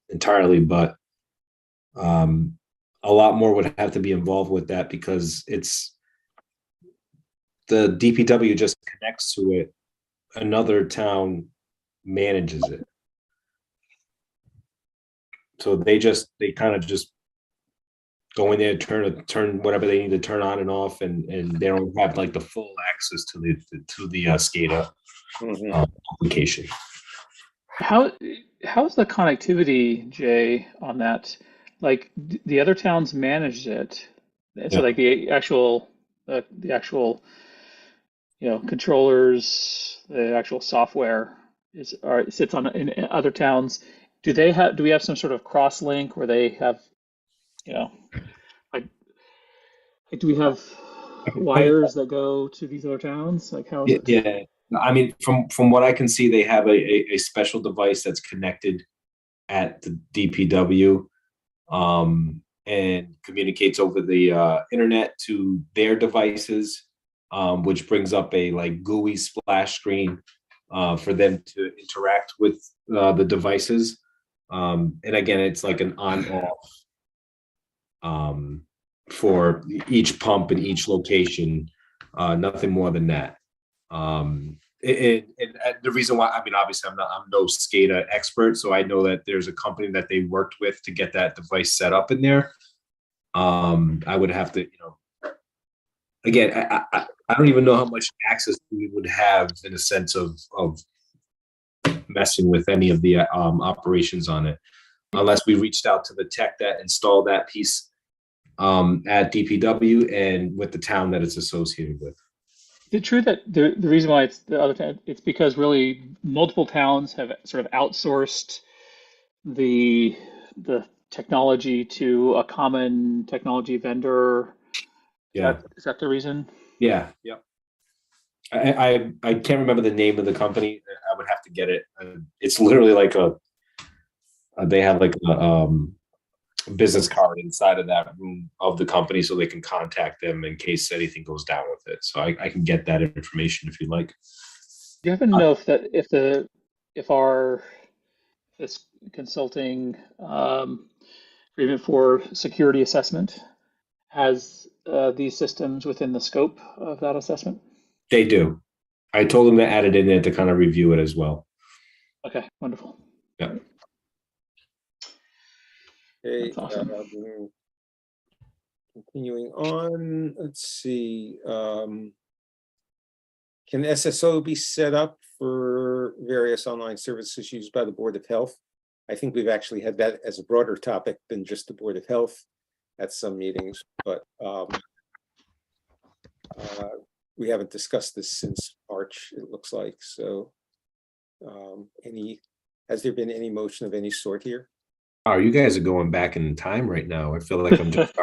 entirely, but a lot more would have to be involved with that because it's the DPW just connects to it. Another town manages it. So they kind of just go in there, turn whatever they need to turn on and off, and they don't have like the full access to the SCADA application. How's the connectivity, Jay, on that? Like the other towns managed it, so Yeah. like the actual controllers, the actual software sits on in other towns. Do we have some sort of cross link where they have, like do we have wires that go to these other towns? Like how is it? Yeah. I mean, from what I can see, they have a special device that's connected at the DPW, and communicates over the internet to their devices, which brings up a like GUI splash screen for them to interact with the devices. And again, it's like an on-off for each pump in each location, nothing more than that. And the reason why, I mean, obviously I'm no SCADA expert, so I know that there's a company that they worked with to get that device set up in there. I would have to, again, I don't even know how much access we would have in a sense of messing with any of the operations on it, unless we reached out to the tech that installed that piece at DPW and with the town that it's associated with. Is it true that the reason why it's the other town, it's because really multiple towns have sort of outsourced the technology to a common technology vendor? Yeah. Is that the reason? Yeah. Yep. I can't remember the name of the company. I would have to get it. It's literally like they have like a business card inside of that room of the company, so they can contact them in case anything goes down with it. So I can get that information if you'd like. Do you happen to know if this consulting agreement for security assessment has these systems within the scope of that assessment? They do. I told them to add it in there to kind of review it as well. Okay, wonderful. Yeah. Okay, That's awesome. Continuing on, let's see. Can SSO be set up for various online services used by the Board of Health? I think we've actually had that as a broader topic than just the Board of Health at some meetings, but we haven't discussed this since March, it looks like. So has there been any motion of any sort here? Oh, you guys are going back in time right now. I feel like I'm just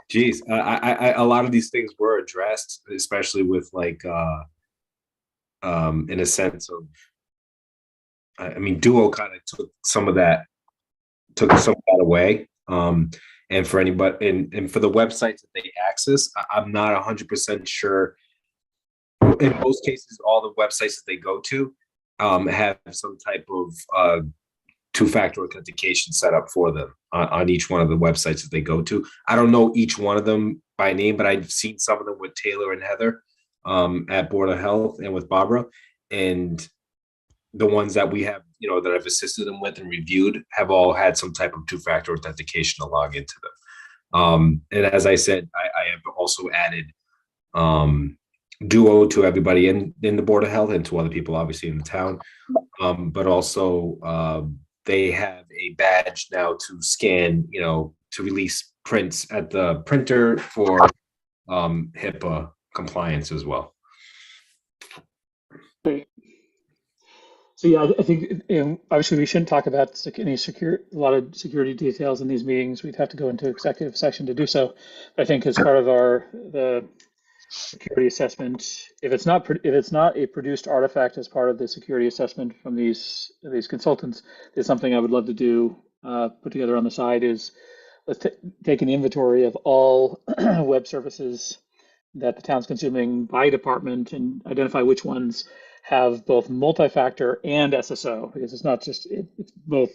geez, I a lot of these things were addressed, especially with like in a sense of, I mean, Duo kind of took some of that away. And for anybody, and for the websites that they access, I'm not 100% sure. In most cases, all the websites that they go to have some type of two-factor authentication set up for them on each one of the websites that they go to. I don't know each one of them by name, but I've seen some of them with Taylor and Heather at Board of Health and with Barbara. And the ones that we have, that I've assisted them with and reviewed have all had some type of two-factor authentication to log into them. And as I said, I have also added Duo to everybody in the Board of Health and to other people, obviously, in the town. But also they have a badge now to scan, to release prints at the printer for HIPAA compliance as well. Great. So yeah, I think obviously we shouldn't talk about a lot of security details in these meetings. We'd have to go into executive session to do so. But I think as part of the security assessment, if it's not a produced artifact as part of the security assessment from these consultants, is something I would love to do. Put together on the side is let's take an inventory of all web services that the town's consuming by department and identify which ones have both multi-factor and SSO, because it's not just it's both.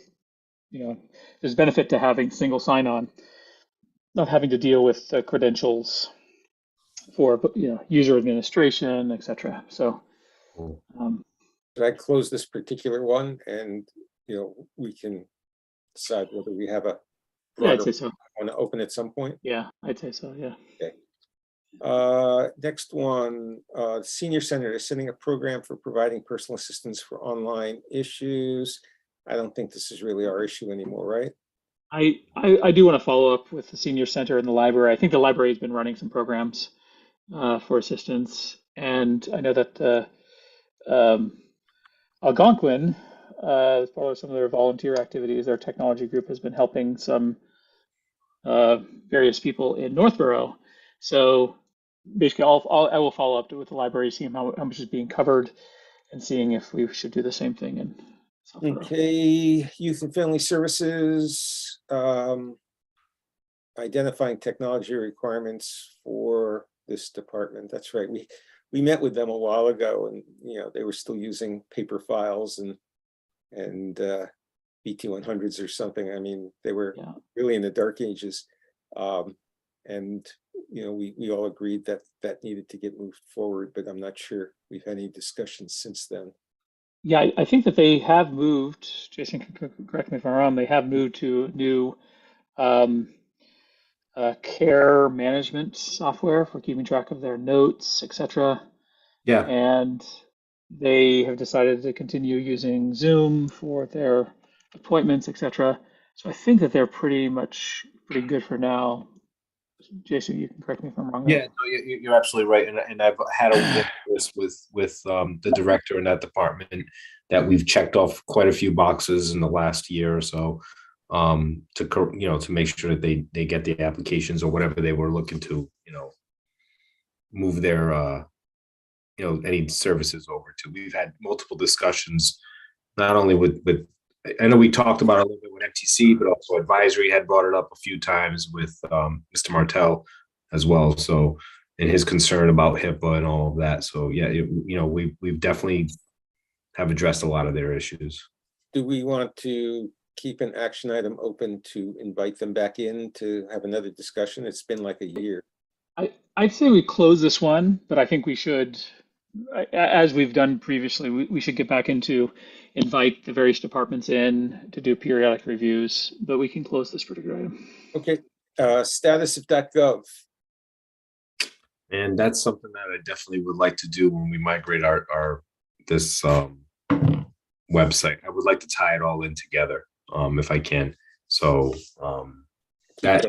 There's benefit to having single sign-on, not having to deal with credentials for user administration, etc. So Should I close this particular one and we can decide whether we have a Yeah, I'd broader say so. want to open at some point. Yeah, I'd say so. Yeah. Next one, Senior Center is sending a program for providing personal assistance for online issues. I don't think this is really our issue anymore, right? I do want to follow up with the senior center and the library. I think the library has been running some programs for assistance, and I know that Algonquin, as part of some of their volunteer activities, their technology group has been helping some various people in Northborough. So basically, I will follow up with the library, seeing how much is being covered, and seeing if we should do the same thing in Southborough. Okay, Youth and Family Services, identifying technology requirements for this department. That's right. We met with them a while ago, and they were still using paper files and BT100s or something. I mean, they were really in the dark ages, and we all agreed that that needed to get moved forward. But I'm not sure we've had any discussions since then. Yeah, I think that they have moved. Jason can correct me if I'm wrong. They have moved to new care management software for keeping track of their notes, etc. Yeah. And they have decided to continue using Zoom for their appointments, etc. So I think that they're pretty good for now. Jason, you can correct me if I'm wrong. Yeah, no, you're absolutely right, and I've had a list with the director in that department that we've checked off quite a few boxes in the last year or so, to make sure that they get the applications or whatever they were looking to move their any services over to. We've had multiple discussions, not only with I know we talked about it a little bit with MTC, but also advisory had brought it up a few times with Mr. Martell as well. So, and his concern about HIPAA and all of that. So yeah, we've definitely have addressed a lot of their issues. Do we want to keep an action item open to invite them back in to have another discussion? It's been like a year. I'd say we close this one, but I think we should, as we've done previously, we should get back into invite the various departments in to do periodic reviews, but we can close this particular item. Okay, status of .gov. And that's something that I definitely would like to do when we migrate this website. I would like to tie it all in together, if I can. So that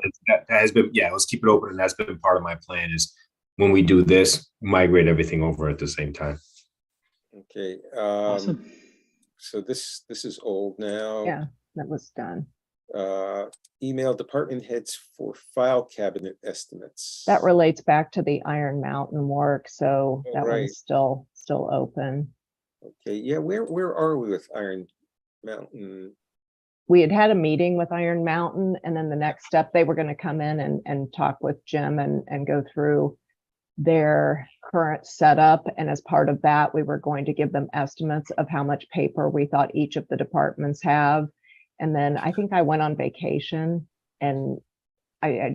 has been, let's keep it open, and that's been part of my plan is when we do this, migrate everything over at the same time. Okay. Awesome. So this is old now. Yeah, that was done. Email department heads for file cabinet estimates. That relates back to the Iron Mountain work, so Oh, that right. one's still open. Okay, yeah, where are we with Iron Mountain? We had a meeting with Iron Mountain, and then the next step, they were going to come in and talk with Jim and go through their current setup. And as part of that, we were going to give them estimates of how much paper we thought each of the departments have. And then I think I went on vacation, and I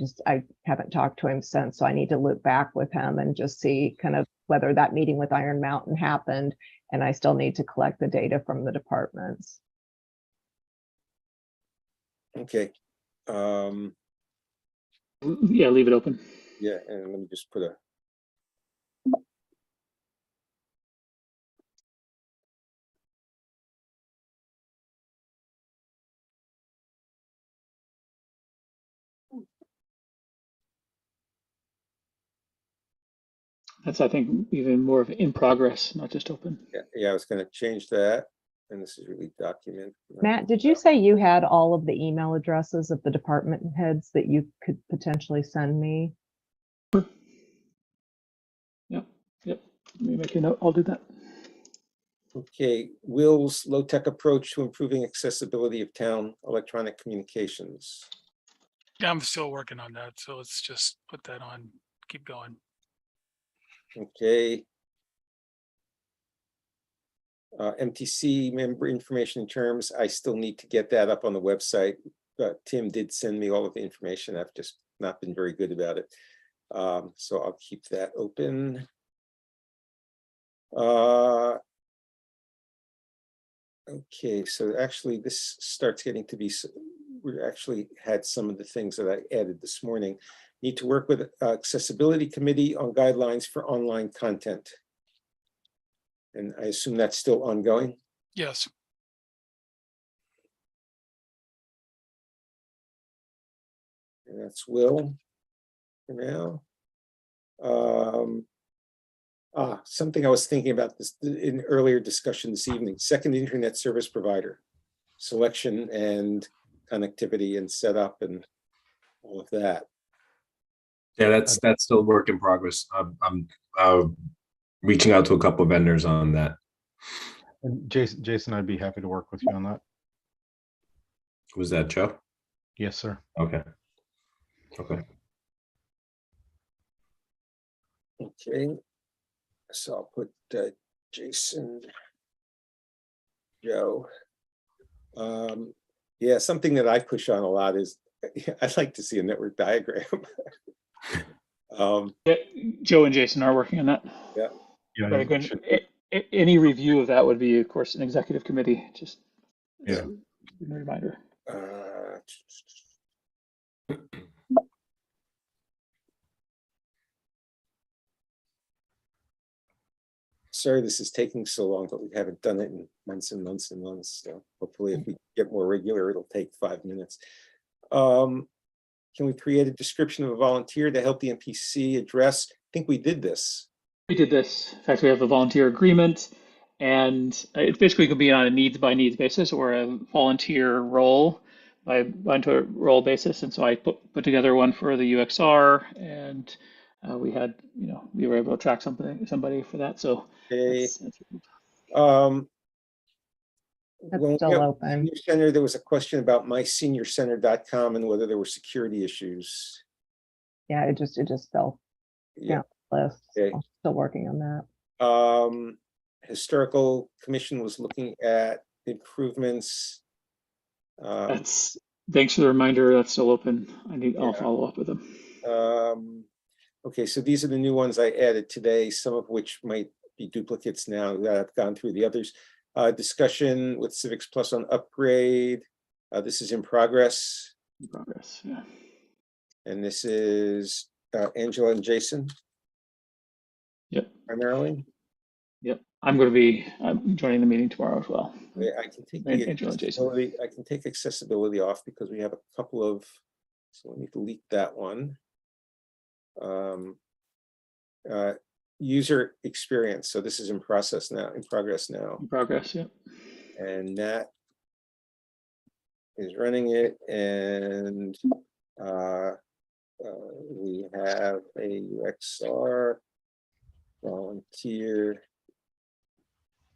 haven't talked to him since. So I need to loop back with him and just see kind of whether that meeting with Iron Mountain happened. And I still need to collect the data from the departments. Okay. Yeah, leave it open. Yeah, and let me just put a. That's, I think, even more of in progress, not just open. Yeah, I was going to change that. And this is really document. Matt, did you say you had all of the email addresses of the department heads that you could potentially send me? Yep. Let me make a note. I'll do that. Okay, Will's low-tech approach to improving accessibility of town electronic communications. Yeah, I'm still working on that. So let's just put that on, keep going. Okay. MTC member information and terms. I still need to get that up on the website. Tim did send me all of the information. I've just not been very good about it. So I'll keep that open. Okay, so actually this starts getting to be, we actually had some of the things that I added this morning. Need to work with accessibility committee on guidelines for online content. And I assume that's still ongoing. Yes. And that's Will for now. Something I was thinking about this in earlier discussion this evening, second internet service provider, selection and connectivity and setup and all of that. Yeah, that's still a work in progress. I'm reaching out to a couple of vendors on that. And Jason, I'd be happy to work with you on that. Was that Joe? Yes, sir. Okay. Okay. Okay, so I'll put Jason, Joe. Yeah, something that I push on a lot is I'd like to see a network diagram. Yeah, Joe and Jason are working on that. Yeah. Yeah, But you again, should- any review of that would be, of course, an executive committee. Just Yeah. a reminder. Sorry this is taking so long, but we haven't done it in months and months and months. So hopefully if we get more regular, it'll take 5 minutes. Can we create a description of a volunteer to help the NPC address? I think we did this. We did this. In fact, we have a volunteer agreement, and it basically could be on a needs by needs basis or a volunteer role by volunteer role basis. And so I put together one for the UXR, and we had, we were able to track somebody for that. So Okay. that's When we still got open. Senior Center, there was a question about myseniorcenter.com and whether there were security issues. Yeah, it just fell Yeah. list. Okay. I'm still working on that. Historical Commission was looking at improvements. thanks for the reminder. That's still open. I'll Yeah. follow up with them. Okay, so these are the new ones I added today, some of which might be duplicates now that I've gone through the others. Discussion with Civics Plus on upgrade. This is in progress. In progress, yeah. And this is Angela and Jason. Yep. Primarily. Yep. I'm going to be joining the meeting tomorrow as well. I can take Angela and Jason. accessibility. I can take accessibility off because we have a couple of. So let me delete that one. User experience. So this is in progress now. In progress, yeah. And Nat is running it, and we have a UXR volunteer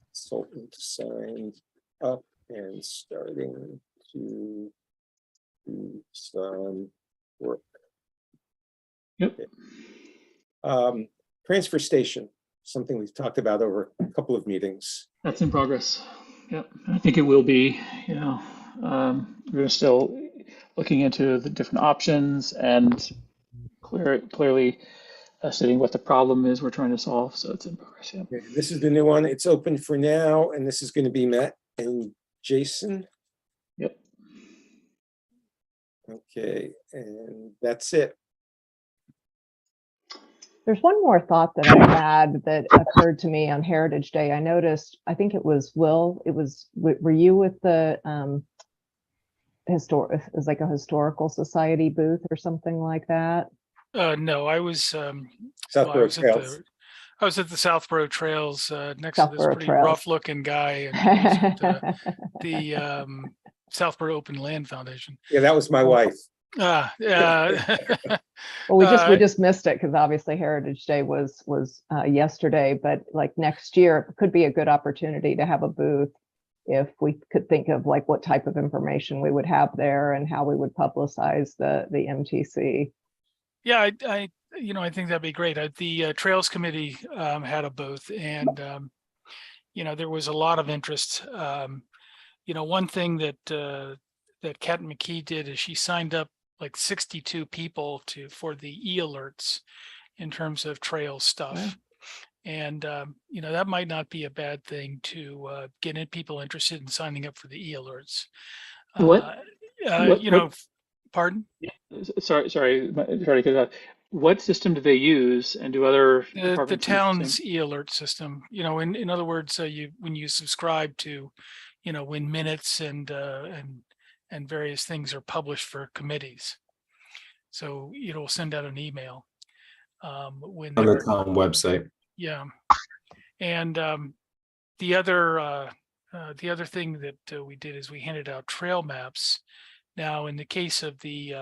consultant signed up and starting to do some work. Yep. Transfer station, something we've talked about over a couple of meetings. That's in progress. Yep. I think it will be, we're still looking into the different options and clearly stating what the problem is we're trying to solve. So it's in progress. Yeah. Okay, this is the new one. It's open for now, and this is going to be Matt and Jason. Yep. Okay, and that's it. There's one more thought that I had that occurred to me on Heritage Day. I noticed, I think it was Will, were you with the it was like a historical society booth or something like that? No, I was Southborough Trails. I was at the Southborough Trails next to this Southborough pretty Trails. rough-looking guy, and he was at, the Southborough Open Land Foundation. Yeah, that was my wife. Yeah. Well, we just missed it because obviously Heritage Day was yesterday, but like next year it could be a good opportunity to have a booth if we could think of like what type of information we would have there and how we would publicize the MTC. Yeah, I think that'd be great. The Trails Committee had a booth, and there was a lot of interest. One thing that Kat McKee did is she signed up like 62 people for the e-alerts in terms of trail stuff. And, that might not be a bad thing to get in people interested in signing up for the e-alerts. What? What? Pardon? Sorry to cut out. What system do they use, and do other The departments use the town's same? e-alert system, in other words, when you subscribe to, when minutes and various things are published for committees. So it'll send out an email when On the they're, town website. yeah. And the other thing that we did is we handed out trail maps. Now, in the case of the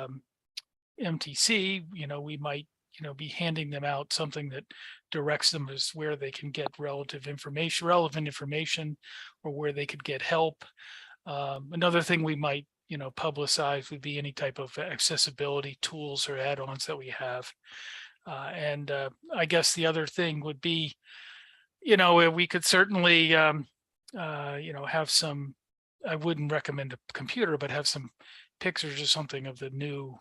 MTC, we might, be handing them out something that directs them as where they can get relevant information, or where they could get help. Another thing we might, publicize would be any type of accessibility tools or add-ons that we have. And I guess the other thing would be, we could certainly, have some, I wouldn't recommend a computer, but have some pictures or something of the new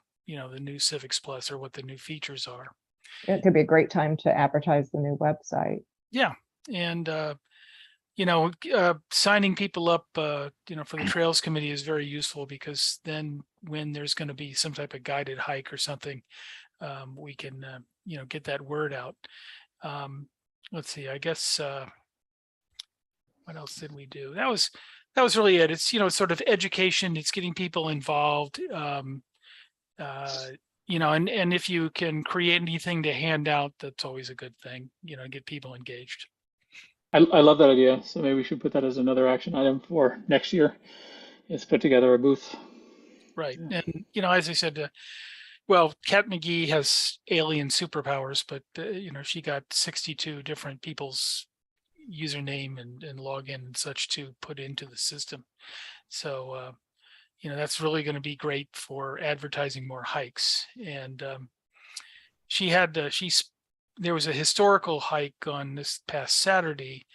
Civics Plus, or what the new features are. It could be a great time to advertise the new website. Yeah. And, signing people up, for the Trails Committee is very useful, because then when there's going to be some type of guided hike or something, we can, get that word out. Let's see, I guess, what else did we do? That was really it. It's, sort of education. It's getting people involved. And if you can create anything to hand out, that's always a good thing, get people engaged. I love that idea. So maybe we should put that as another action item for next year, is put together a booth. Right. And, as I said, Kat McGee has alien superpowers, but, she got 62 different people's username and login and such to put into the system. So, that's really going to be great for advertising more hikes. And there was a historical hike on this past Saturday,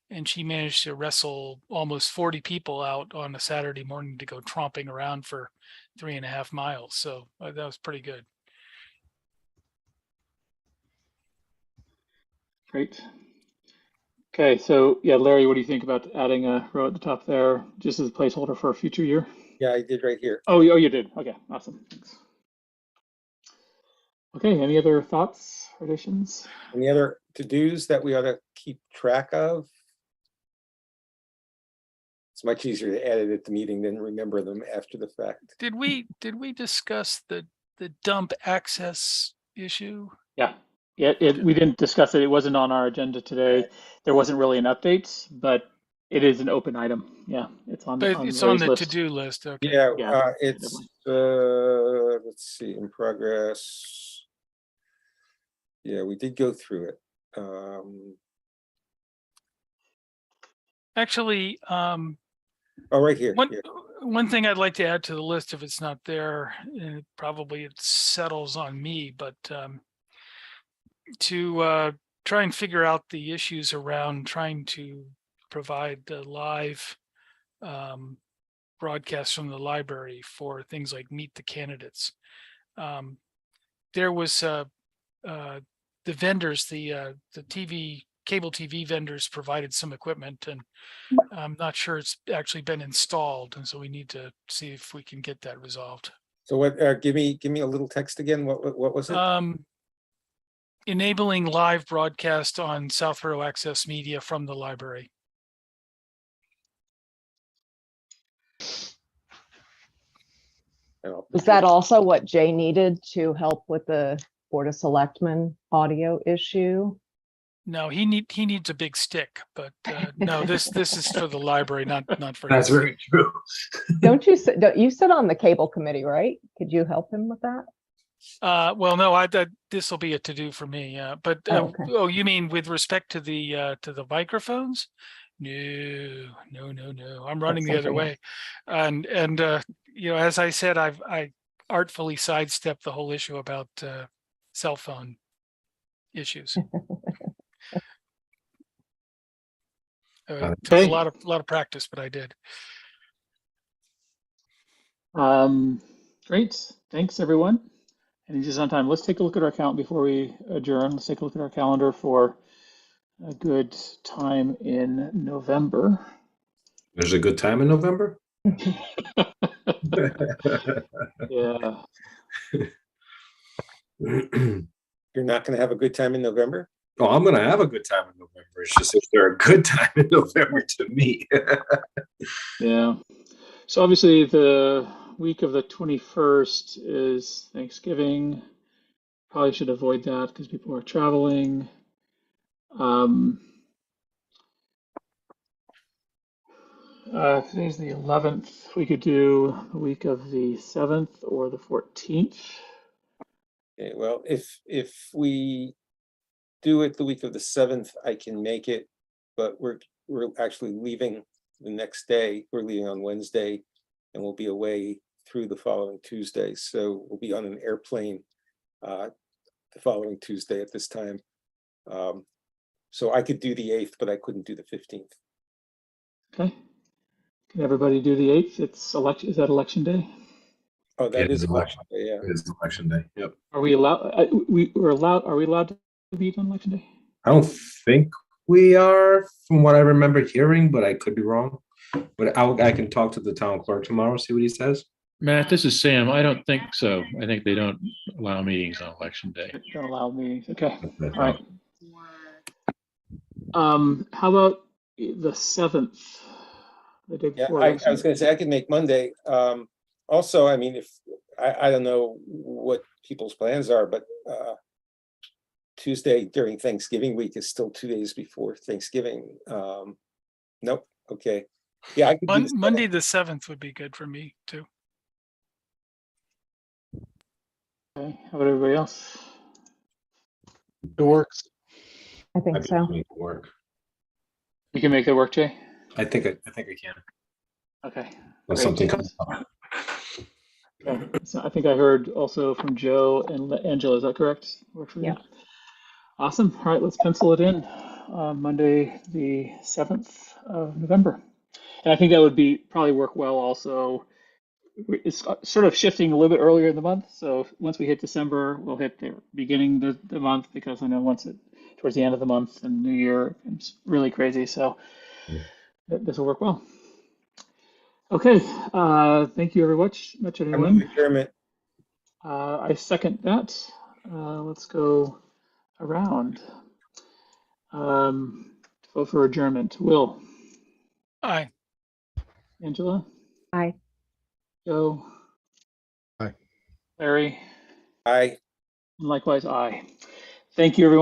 and she managed to wrestle almost 40 people out on a Saturday morning to go tromping around for 3.5 miles. So that was pretty good. Great. Okay, so yeah, Larry, what do you think about adding a row at the top there, just as a placeholder for a future year? Yeah, I did right here. Oh, you did. Okay, awesome. Thanks. Okay, any other thoughts or additions? Any other to-dos that we ought to keep track of? It's much easier to edit at the meeting than remember them after the fact. Did we discuss the dump access issue? Yeah. We didn't discuss it. It wasn't on our agenda today. There wasn't really an update, but it is an open item. Yeah, it's on. But it's on the to-do list. Okay. Yeah, it's let's see, in progress. Yeah, we did go through it. Actually, oh, right here. One thing I'd like to add to the list, if it's not there, and probably it settles on me, but to try and figure out the issues around trying to provide the live broadcasts from the library for things like Meet the Candidates. There was the vendors, the cable TV vendors provided some equipment, and I'm not sure it's actually been installed, and so we need to see if we can get that resolved. So what? Give me a little text again. What was it? Enabling live broadcast on Southborough Access Media from the library. Is that also what Jay needed to help with the Board of Selectmen audio issue? No, he needs a big stick, but no, this is for the library, not for. That's very true. Don't you sit on the cable committee, right? Could you help him with that? Well, no, this will be a to-do for me. But okay. Oh, you mean with respect to the microphones? No. I'm running the other way, and as I said, I artfully sidestepped the whole issue about cell phone issues. It took a lot of practice, but I did. Great. Thanks, everyone. And just on time, let's take a look at our count before we adjourn. Let's take a look at our calendar for a good time in November. There's a good time in November. Yeah. You're not going to have a good time in November? Oh, I'm gonna have a good time in November. It's just if they're a good time in November to me. Yeah. So obviously the week of the 21st is Thanksgiving. Probably should avoid that because people are traveling. Today's the 11th. We could do the week of the 7th or the 14th. Okay, well, if we do it the week of the 7th, I can make it, but we're actually leaving the next day. We're leaving on Wednesday, and we'll be away through the following Tuesday. So we'll be on an airplane the following Tuesday at this time. So I could do the 8th, but I couldn't do the 15th. Okay. Can everybody do the 8th? It's election. Is that election day? Oh, that It is is election day, yeah. It is election day. Yep. Are we allowed? We're allowed. Are we allowed to meet on election day? I don't think we are, from what I remember hearing, but I could be wrong. But I can talk to the town clerk tomorrow, see what he says. Matt, this is Sam. I don't think so. I think they don't allow meetings on election day. Don't allow meetings. Okay. That's All right. How about the 7th? The day Yeah, before. I was going to say I could make Monday. Also, I mean, if I don't know what people's plans are, but Tuesday during Thanksgiving week is still 2 days before Thanksgiving. Nope. Okay. Yeah, I could do Monday the 7th would be good for me too. Okay. How about everybody else? It works. I think so. Make it work. You can make that work, Jay? I think I can. Okay. When Great. something comes up. Okay. So I think I heard also from Joe and Angela. Is that correct? Work for you? Yeah. Awesome. All right. Let's pencil it in. Monday, the 7th of November. And I think that would be probably work well also. It's sort of shifting a little bit earlier in the month. So once we hit December, we'll hit the beginning of the month because I know once it towards the end of the month and New Year, it's really crazy. So this will work well. Okay. Thank you very much, I move everyone. adjournment. I second that. Let's go around. Vote for adjournment. Will, Aye. Angela, Aye. Joe, Aye. Larry, Aye. and likewise I. Thank you, everyone.